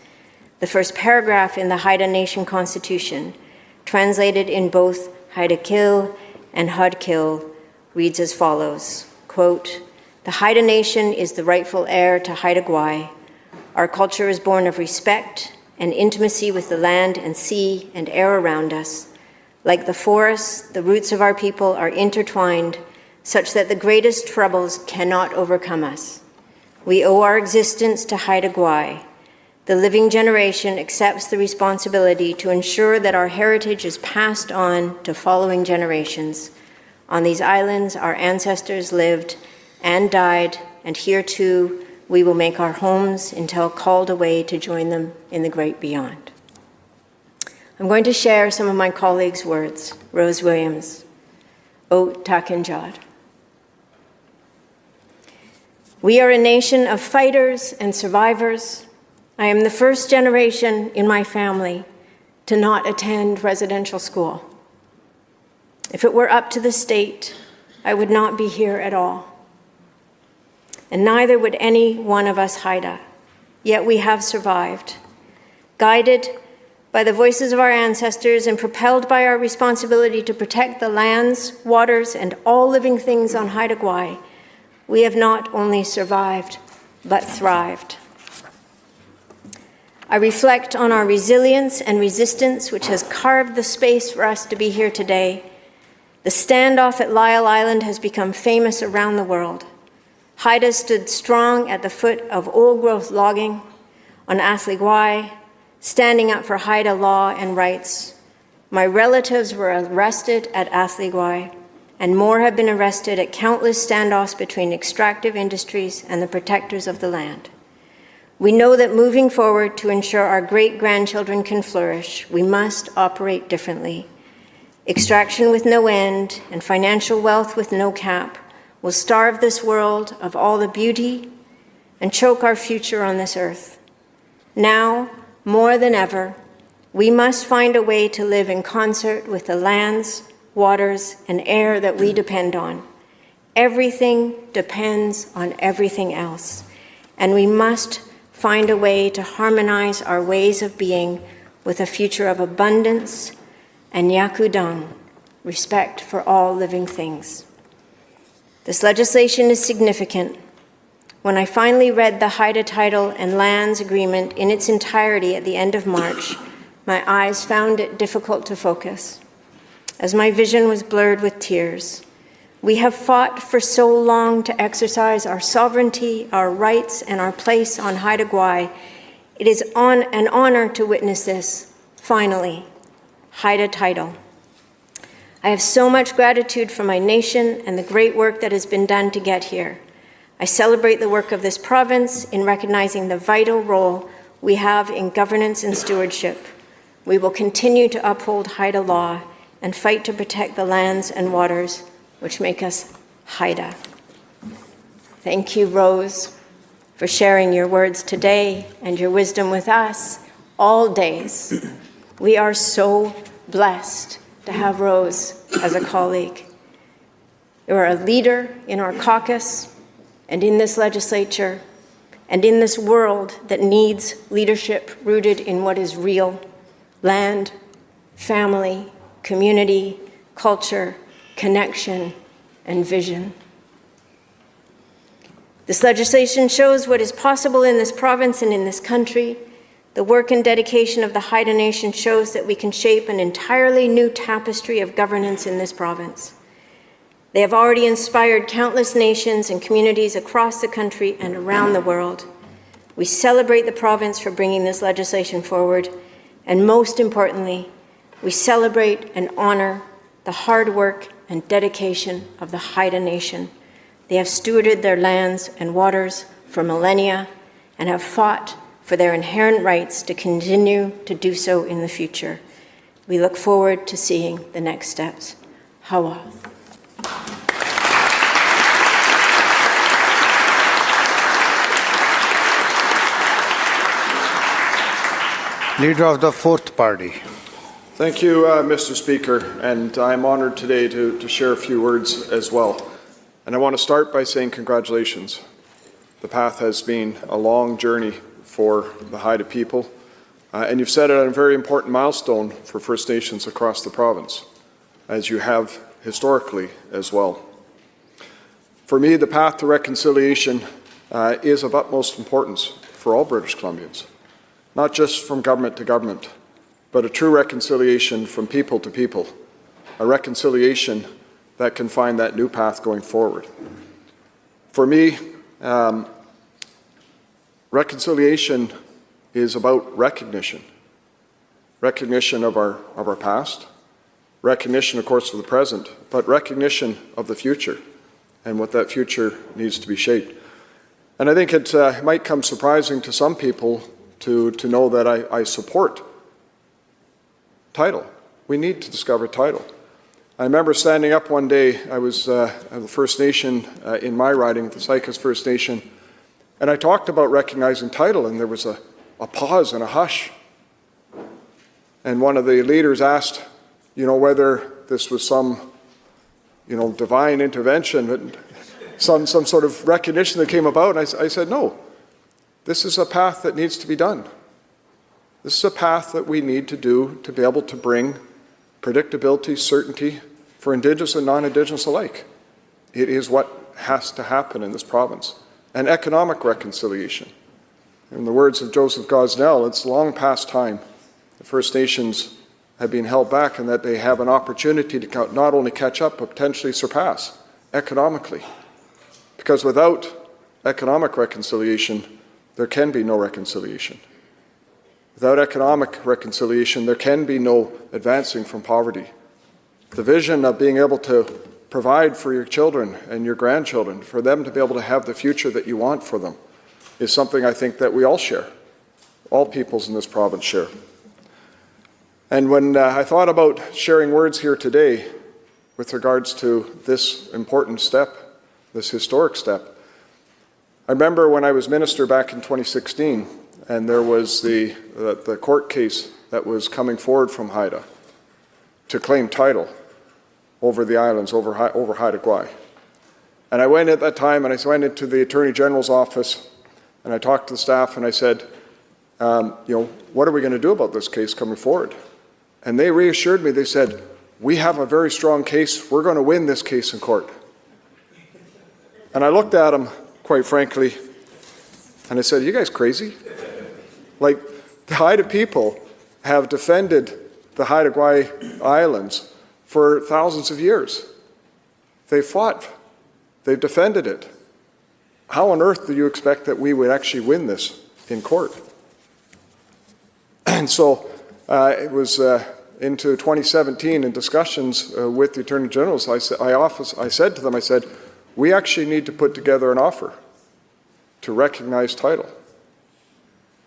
Speaker 13: The first paragraph in the Haida Nation Constitution, translated in both Haida Kil and Hudkil, reads as follows, quote, "The Haida Nation is the rightful heir to Haida Gwaii. Our culture is born of respect and intimacy with the land and sea and air around us. Like the forests, the roots of our people are intertwined such that the greatest troubles cannot overcome us. We owe our existence to Haida Gwaii. The living generation accepts the responsibility to ensure that our heritage is passed on to following generations. On these islands, our ancestors lived and died, and here too, we will make our homes until called away to join them in the great beyond." I'm going to share some of my colleagues' words. Rose Williams, O Takinjad. "We are a nation of fighters and survivors. I am the first generation in my family to not attend residential school. If it were up to the state, I would not be here at all. And neither would any one of us Haida, yet we have survived. Guided by the voices of our ancestors and propelled by our responsibility to protect the lands, waters, and all living things on Haida Gwaii, we have not only survived, but thrived. I reflect on our resilience and resistance, which has carved the space for us to be here today. The standoff at Lyell Island has become famous around the world. Haida stood strong at the foot of old-growth logging on Athli Gwaii, standing up for Haida law and rights. My relatives were arrested at Athli Gwaii, and more have been arrested at countless standoffs between extractive industries and the protectors of the land. We know that moving forward to ensure our great-grandchildren can flourish, we must operate differently. Extraction with no end and financial wealth with no cap will starve this world of all the beauty and choke our future on this earth. Now, more than ever, we must find a way to live in concert with the lands, waters, and air that we depend on. Everything depends on everything else, and we must find a way to harmonize our ways of being with a future of abundance and yakudang, respect for all living things. This legislation is significant. When I finally read the Haida Title and Lands Agreement in its entirety at the end of March, my eyes found it difficult to focus, as my vision was blurred with tears. We have fought for so long to exercise our sovereignty, our rights, and our place on Haida Gwaii. It is an honor to witness this, finally, Haida Title. I have so much gratitude for my nation and the great work that has been done to get here. I celebrate the work of this province in recognizing the vital role we have in governance and stewardship. We will continue to uphold Haida law and fight to protect the lands and waters which make us Haida. Thank you, Rose, for sharing your words today and your wisdom with us all days. We are so blessed to have Rose as a colleague. You are a leader in our caucus and in this legislature and in this world that needs leadership rooted in what is real: land, family, community, culture, connection, and vision. This legislation shows what is possible in this province and in this country. The work and dedication of the Haida Nation shows that we can shape an entirely new tapestry of governance in this province. They have already inspired countless nations and communities across the country and around the world. We celebrate the province for bringing this legislation forward, and most importantly, we celebrate and honor the hard work and dedication of the Haida Nation. They have stewarded their lands and waters for millennia and have fought for their inherent rights to continue to do so in the future. We look forward to seeing the next steps. Hawa.
Speaker 1: Leader of the Fourth Party.
Speaker 14: Thank you, Mr. Speaker, and I'm honored today to share a few words as well. And I want to start by saying congratulations. The path has been a long journey for the Haida people, and you've set it on a very important milestone for First Nations across the province, as you have historically as well. For me, the path to reconciliation is of utmost importance for all British Columbians, not just from government to government, but a true reconciliation from people to people, a reconciliation that can find that new path going forward. For me, reconciliation is about recognition. Recognition of our past, recognition, of course, of the present, but recognition of the future and what that future needs to be shaped. And I think it might come surprising to some people to know that I support title. We need to discover title. I remember standing up one day, I was the First Nation in my riding, the Sycus First Nation, and I talked about recognizing title, and there was a pause and a hush. And one of the leaders asked, whether this was some, divine intervention, some sort of recognition that came about. And I said, no, this is a path that needs to be done. This is a path that we need to do to be able to bring predictability, certainty for Indigenous and non-Indigenous alike. It is what has to happen in this province. And economic reconciliation. In the words of Joseph Gosnell, it's long past time the First Nations have been held back and that they have an opportunity to not only catch up, but potentially surpass economically. Because without economic reconciliation, there can be no reconciliation. Without economic reconciliation, there can be no advancing from poverty. The vision of being able to provide for your children and your grandchildren, for them to be able to have the future that you want for them, is something I think that we all share. All peoples in this province share. And when I thought about sharing words here today with regards to this important step, this historic step, I remember when I was minister back in 2016, and there was the court case that was coming forward from Haida to claim title over the islands, over Haida Gwaii. And I went at that time, and I went into the Attorney General's office, and I talked to the staff, and I said, what are we going to do about this case coming forward? And they reassured me. They said, we have a very strong case. We're going to win this case in court. And I looked at them, quite frankly, and I said, you guys crazy? Like, the Haida people have defended the Haida Gwaii Islands for thousands of years. They fought. They've defended it. How on earth do you expect that we would actually win this in court? And so it was into 2017 in discussions with the Attorney Generals, I said to them, we actually need to put together an offer to recognize title.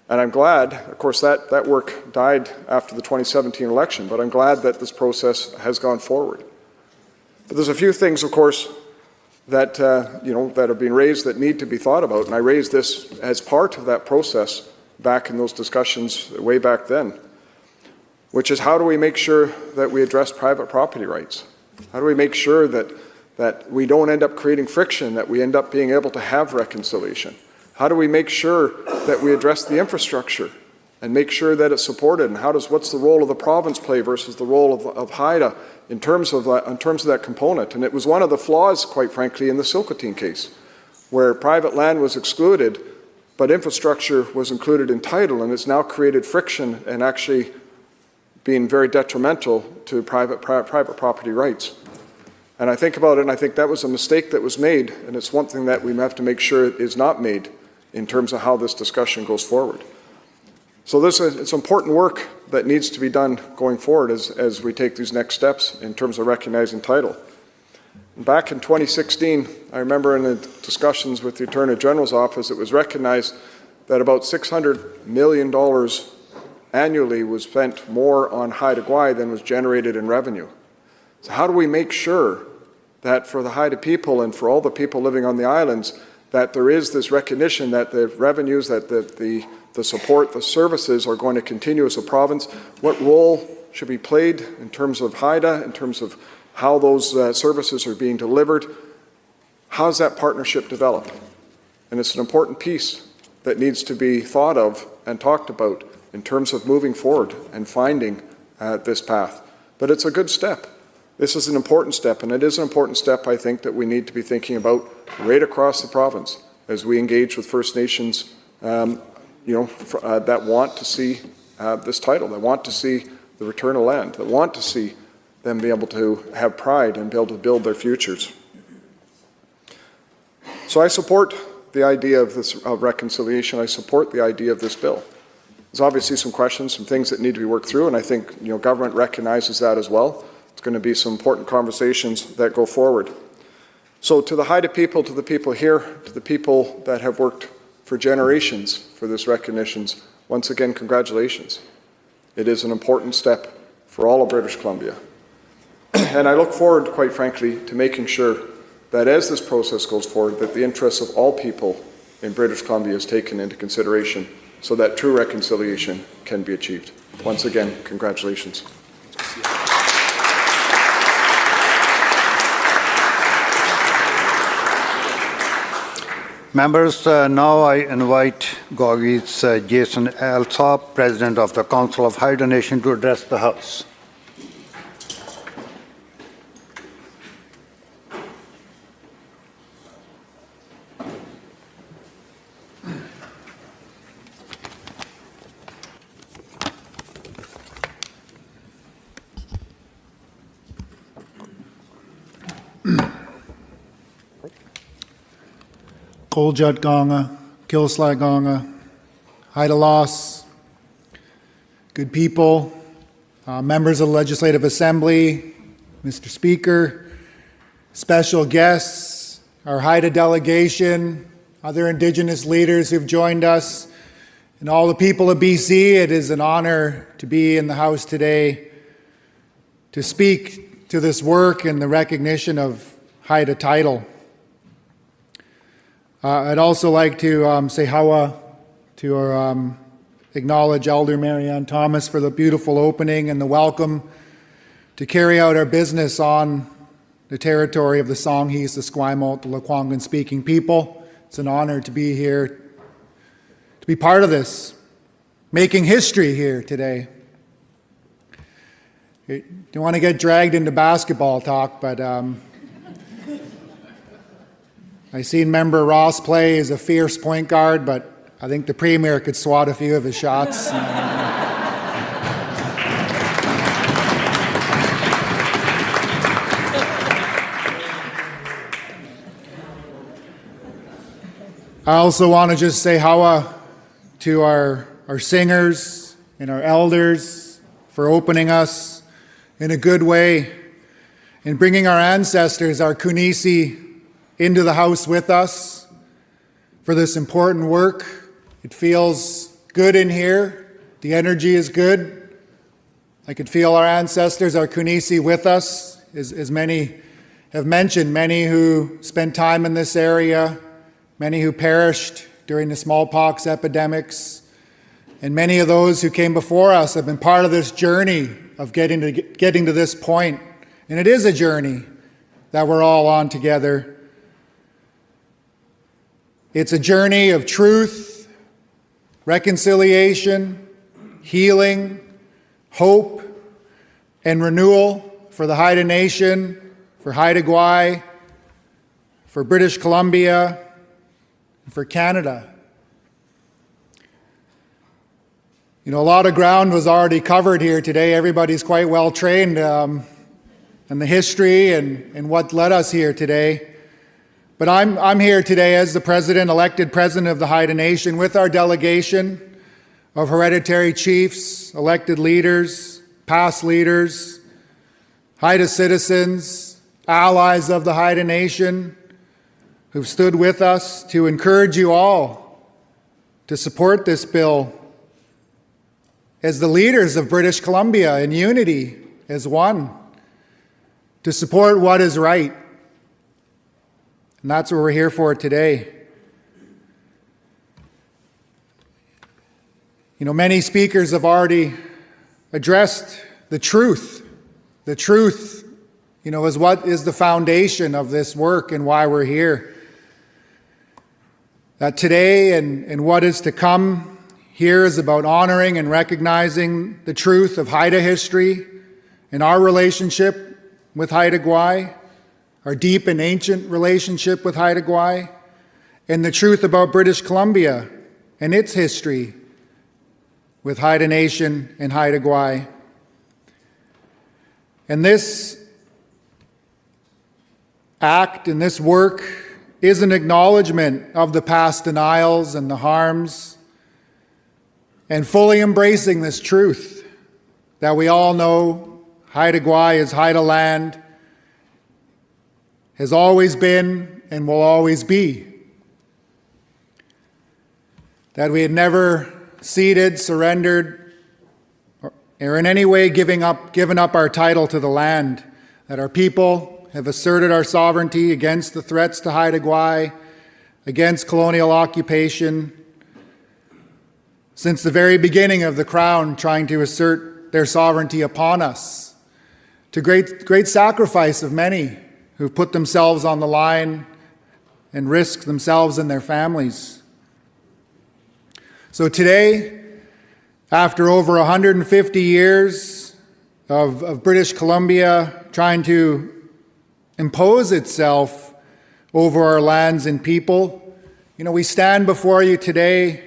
Speaker 14: And I'm glad, of course, that work died after the 2017 election, but I'm glad that this process has gone forward. But there's a few things, of course, that that are being raised that need to be thought about, and I raised this as part of that process back in those discussions way back then, which is how do we make sure that we address private property rights? How do we make sure that we don't end up creating friction, that we end up being able to have reconciliation? How do we make sure that we address the infrastructure and make sure that it's supported? And what's the role of the province play versus the role of Haida in terms of that component? And it was one of the flaws, quite frankly, in the Silcotin case, where private land was excluded, but infrastructure was included in title, and it's now created friction and actually being very detrimental to private property rights. And I think about it, and I think that was a mistake that was made, and it's one thing that we have to make sure is not made in terms of how this discussion goes forward. So it's important work that needs to be done going forward as we take these next steps in terms of recognizing title. Back in 2016, I remember in the discussions with the Attorney General's office, it was recognized that about $600 million annually was spent more on Haida Gwaii than was generated in revenue. So how do we make sure that for the Haida people and for all the people living on the islands, that there is this recognition that the revenues, that the support, the services are going to continue as a province. What role should be played in terms of Haida, in terms of how those services are being delivered? How does that partnership develop? And it's an important piece that needs to be thought of and talked about in terms of moving forward and finding this path. But it's a good step. This is an important step, and it is an important step, I think, that we need to be thinking about right across the province as we engage with First Nations, that want to see this title, that want to see the return of land, that want to see them be able to have pride and be able to build their futures. So I support the idea of reconciliation. I support the idea of this bill. There's obviously some questions, some things that need to be worked through, and I think government recognizes that as well. It's going to be some important conversations that go forward. So to the Haida people, to the people here, to the people that have worked for generations for this recognition, once again, congratulations. It is an important step for all of British Columbia. And I look forward, quite frankly, to making sure that as this process goes forward, that the interests of all people in British Columbia is taken into consideration so that true reconciliation can be achieved. Once again, congratulations.
Speaker 1: Members, now I invite Gaagwiis Jason Alsop, President of the Council of Haida Nation, to address the House.
Speaker 15: Koljut Gonga, Kilsly Gonga, Haida Loss, good people, members of the Legislative Assembly, Mr. Speaker, special guests, our Haida delegation, other Indigenous leaders who've joined us, and all the people of BC. It is an honor to be in the House today to speak to this work and the recognition of Haida title. I'd also like to say hawa to acknowledge Elder Marianne Thomas for the beautiful opening and the welcome to carry out our business on the territory of the Songhees, the Esquimalt, the Lekwungen speaking people. It's an honor to be here, to be part of this, making history here today. I don't want to get dragged into basketball talk, but I seen member Ross play as a fierce point guard, but I think the Premier could swat a few of his shots. I also want to just say hawa to our singers and our elders for opening us in a good way and bringing our ancestors, our Kunisi, into the House with us for this important work. It feels good in here. The energy is good. I could feel our ancestors, our Kunisi, with us, as many have mentioned, many who spent time in this area, many who perished during the smallpox epidemics, and many of those who came before us have been part of this journey of getting to this point. And it is a journey that we're all on together. It's a journey of truth, reconciliation, healing, hope, and renewal for the Haida Nation, for Haida Gwaii, for British Columbia, and for Canada. You know, a lot of ground was already covered here today. Everybody's quite well trained in the history and what led us here today. But I'm here today as the president, elected president of the Haida Nation, with our delegation of hereditary chiefs, elected leaders, past leaders, Haida citizens, allies of the Haida Nation, who've stood with us to encourage you all to support this bill as the leaders of British Columbia in unity as one, to support what is right. And that's what we're here for today. Many speakers have already addressed the truth. The truth, is what is the foundation of this work and why we're here. That today and what is to come here is about honoring and recognizing the truth of Haida history and our relationship with Haida Gwaii, our deep and ancient relationship with Haida Gwaii, and the truth about British Columbia and its history with Haida Nation and Haida Gwaii. And this act and this work is an acknowledgement of the past denials and the harms, and fully embracing this truth that we all know Haida Gwaii is Haida land, has always been and will always be. That we had never ceded, surrendered, or in any way given up our title to the land, that our people have asserted our sovereignty against the threats to Haida Gwaii, against colonial occupation, since the very beginning of the Crown trying to assert their sovereignty upon us, to great sacrifice of many who've put themselves on the line and risked themselves and their families. So today, after over 150 years of British Columbia trying to impose itself over our lands and people, we stand before you today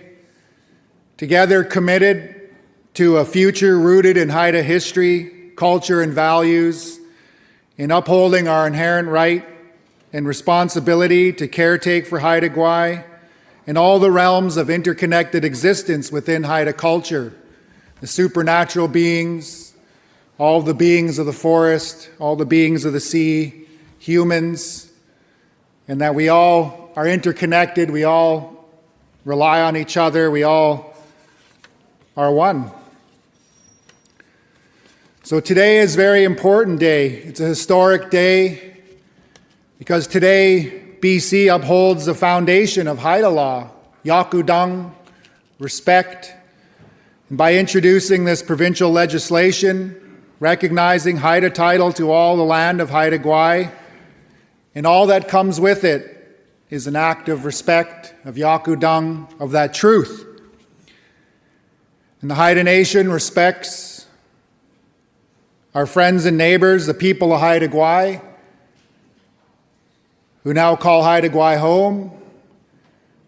Speaker 15: together committed to a future rooted in Haida history, culture, and values, in upholding our inherent right and responsibility to caretake for Haida Gwaii in all the realms of interconnected existence within Haida culture, the supernatural beings, all the beings of the forest, all the beings of the sea, humans, and that we all are interconnected, we all rely on each other, we all are one. So today is a very important day. It's a historic day because today BC upholds the foundation of Haida law, Yakudang, respect. And by introducing this provincial legislation, recognizing Haida title to all the land of Haida Gwaii, and all that comes with it is an act of respect, of Yakudang, of that truth. And the Haida Nation respects our friends and neighbors, the people of Haida Gwaii, who now call Haida Gwaii home,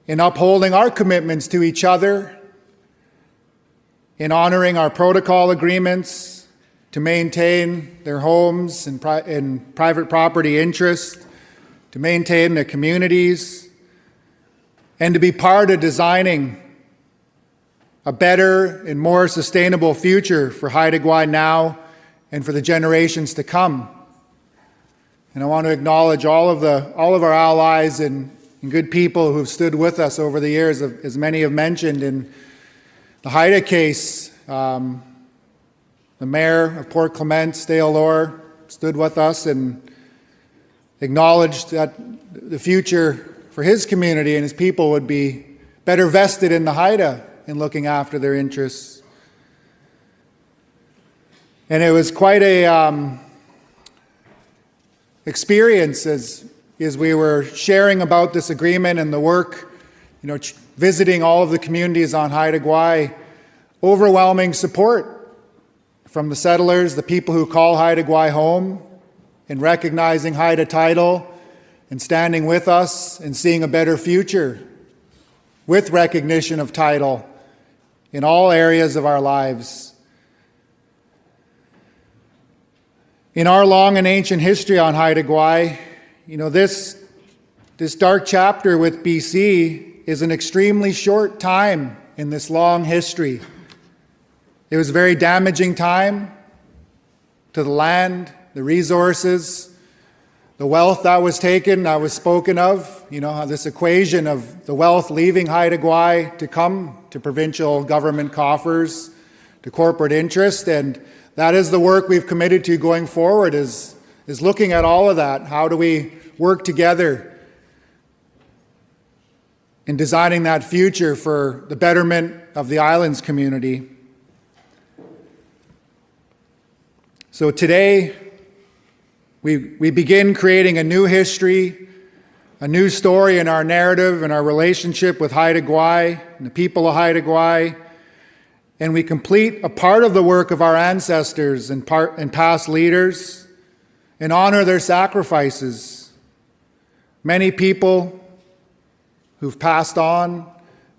Speaker 15: in upholding our commitments to each other, in honoring our protocol agreements to maintain their homes and private property interests, to maintain their communities, and to be part of designing a better and more sustainable future for Haida Gwaii now and for the generations to come. And I want to acknowledge all of our allies and good people who've stood with us over the years, as many have mentioned. In the Haida case, the mayor of Port Clement, Dale Orr, stood with us and acknowledged that the future for his community and his people would be better vested in the Haida in looking after their interests. And it was quite a experience as we were sharing about this agreement and the work, visiting all of the communities on Haida Gwaii, overwhelming support from the settlers, the people who call Haida Gwaii home, in recognizing Haida title and standing with us and seeing a better future with recognition of title in all areas of our lives. In our long and ancient history on Haida Gwaii, this dark chapter with BC is an extremely short time in this long history. It was a very damaging time to the land, the resources, the wealth that was taken, that was spoken of, this equation of the wealth leaving Haida Gwaii to come to provincial government coffers, to corporate interest, and that is the work we've committed to going forward, is looking at all of that. How do we work together in designing that future for the betterment of the islands community. So today, we begin creating a new history, a new story in our narrative and our relationship with Haida Gwaii and the people of Haida Gwaii, and we complete a part of the work of our ancestors and past leaders and honor their sacrifices. Many people who've passed on,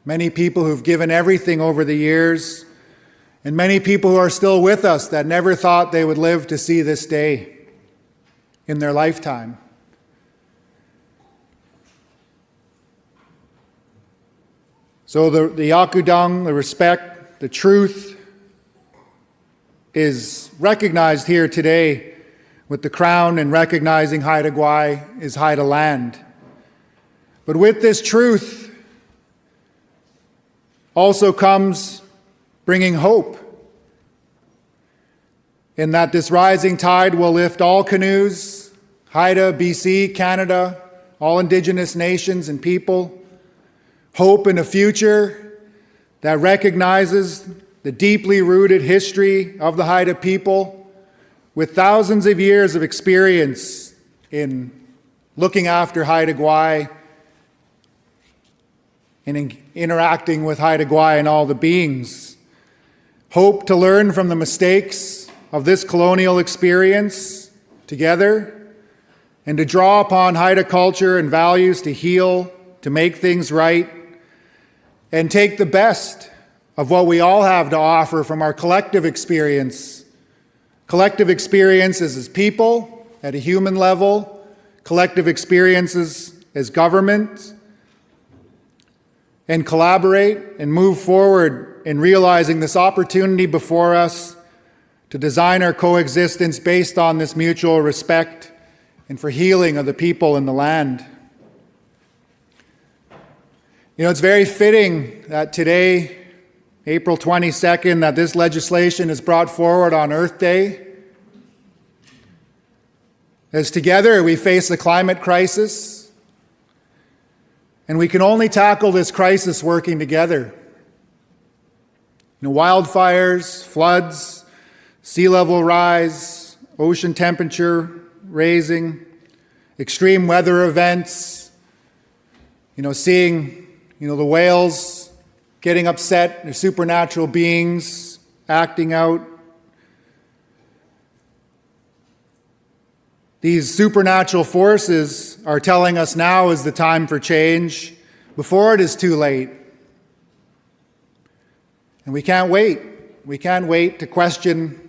Speaker 15: many people who've given everything over the years, and many people who are still with us that never thought they would live to see this day in their lifetime. So the yakudang, the respect, the truth is recognized here today with the crown, and recognizing Haida Gwaii is Haida land. But with this truth also comes bringing hope, in that this rising tide will lift all canoes, Haida, BC, Canada, all Indigenous nations and people. Hope in a future that recognizes the deeply rooted history of the Haida people, with thousands of years of experience in looking after Haida Gwaii and in interacting with Haida Gwaii and all the beings. Hope to learn from the mistakes of this colonial experience together, and to draw upon Haida culture and values to heal, to make things right, and take the best of what we all have to offer from our collective experience. Collective experiences as people, at a human level, collective experiences as government, and collaborate and move forward in realizing this opportunity before us to design our coexistence based on this mutual respect and for healing of the people and the land. You know, it's very fitting that today, April 22nd, that this legislation is brought forward on Earth Day. As together we face the climate crisis, and we can only tackle this crisis working together. You know, wildfires, floods, sea level rise, ocean temperature raising, extreme weather events, seeing, the whales getting upset, the supernatural beings acting out. These supernatural forces are telling us now is the time for change, before it is too late. And we can't wait. We can't wait to question,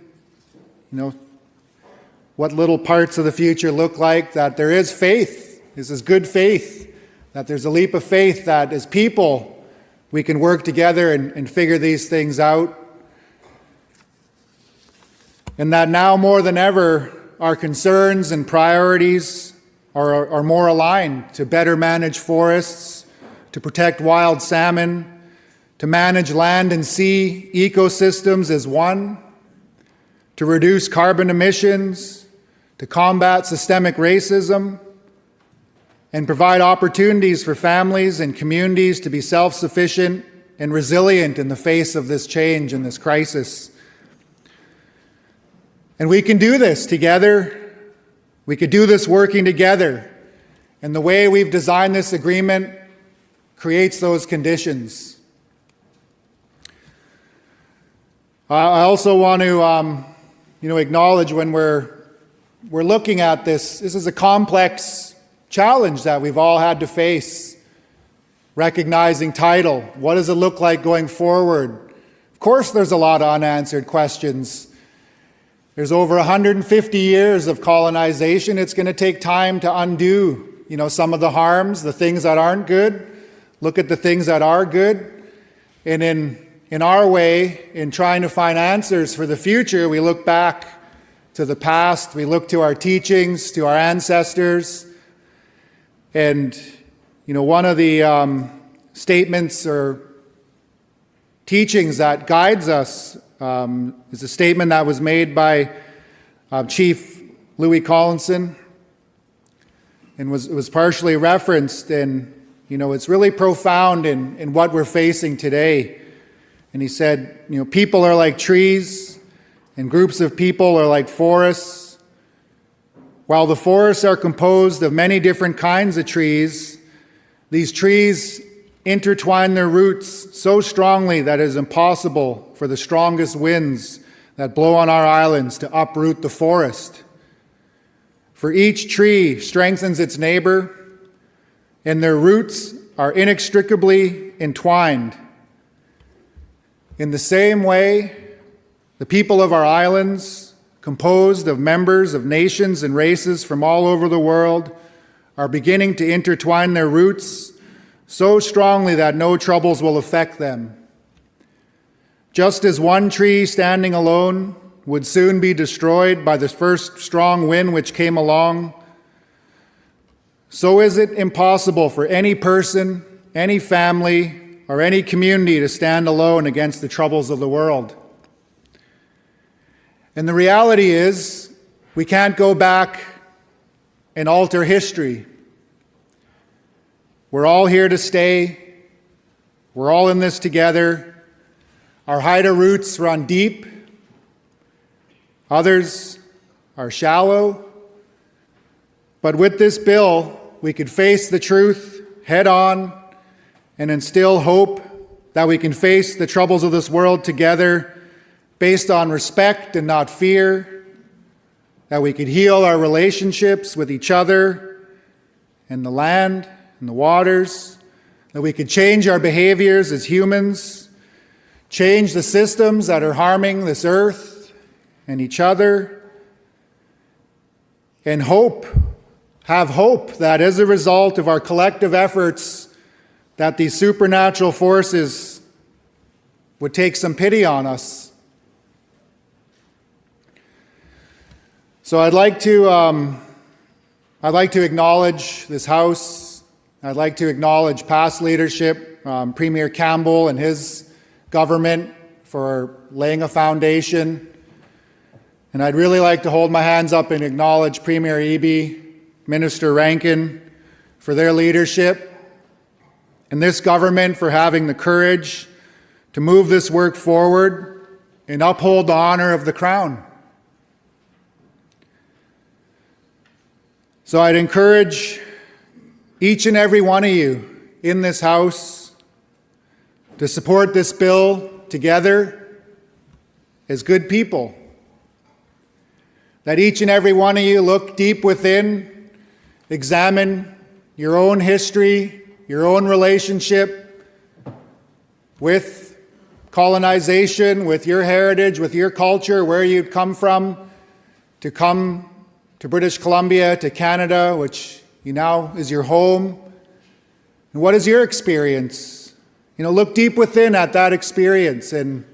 Speaker 15: what little parts of the future look like, that there is faith. This is good faith, that there's a leap of faith that as people, we can work together and figure these things out. And that now more than ever, our concerns and priorities are more aligned to better manage forests, to protect wild salmon, to manage land and sea ecosystems as one, to reduce carbon emissions, to combat systemic racism, and provide opportunities for families and communities to be self-sufficient and resilient in the face of this change and this crisis. And we can do this together. We could do this working together. And the way we've designed this agreement creates those conditions. I also want to, acknowledge when we're looking at this is a complex challenge that we've all had to face. Recognizing title. What does it look like going forward? Of course, there's a lot of unanswered questions. There's over 150 years of colonization. It's going to take time to undo, some of the harms, the things that aren't good. Look at the things that are good. And in our way, in trying to find answers for the future, we look back to the past. We look to our teachings, to our ancestors. And, one of the statements or teachings that guides us is a statement that was made by Chief Louis Collinson and was partially referenced. And, it's really profound in what we're facing today. And he said, people are like trees, and groups of people are like forests. While the forests are composed of many different kinds of trees, these trees intertwine their roots so strongly that it is impossible for the strongest winds that blow on our islands to uproot the forest. For each tree strengthens its neighbor, and their roots are inextricably entwined. In the same way, the people of our islands, composed of members of nations and races from all over the world, are beginning to intertwine their roots so strongly that no troubles will affect them. Just as one tree standing alone would soon be destroyed by the first strong wind which came along, so is it impossible for any person, any family, or any community to stand alone against the troubles of the world. And the reality is, we can't go back and alter history. We're all here to stay. We're all in this together. Our Haida roots run deep. Others are shallow. But with this bill, we could face the truth head on and instill hope that we can face the troubles of this world together based on respect and not fear, that we could heal our relationships with each other and the land and the waters, that we could change our behaviors as humans, change the systems that are harming this earth and each other, and have hope that as a result of our collective efforts, that these supernatural forces would take some pity on us. So I'd like to acknowledge this House. I'd like to acknowledge past leadership, Premier Campbell and his government for laying a foundation. And I'd really like to hold my hands up and acknowledge Premier Eby, Minister Rankin for their leadership, and this government for having the courage to move this work forward and uphold the honor of the Crown. So I'd encourage each and every one of you in this House to support this bill together as good people. That each and every one of you look deep within, examine your own history, your own relationship with colonization, with your heritage, with your culture, where you'd come from, to come to British Columbia, to Canada, which now is your home. And what is your experience? Look deep within at that experience and,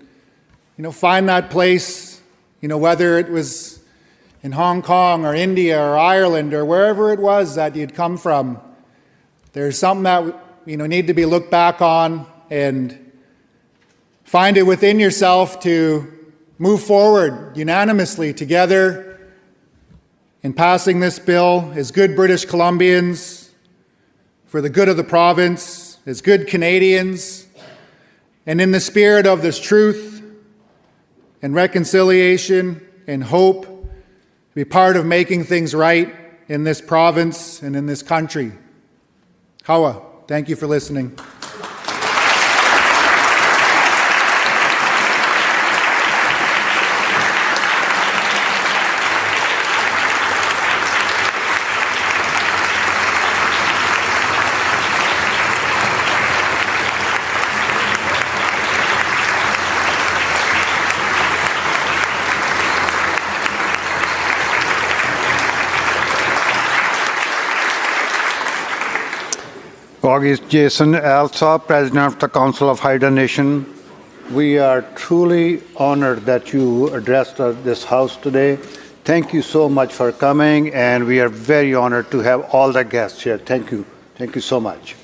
Speaker 15: find that place, whether it was in Hong Kong or India or Ireland or wherever it was that you'd come from. There's something that, need to be looked back on and find it within yourself to move forward unanimously together in passing this bill as good British Columbians, for the good of the province, as good Canadians, and in the spirit of this truth and reconciliation and hope, be part of making things right in this province and in this country. Kawa, thank you for listening.
Speaker 1: Gaagwiis Jason Alsop, President of the Council of Haida Nation. We are truly honored that you addressed this House today. Thank you so much for coming, and we are very honored to have all the guests here. Thank you. Thank you so much.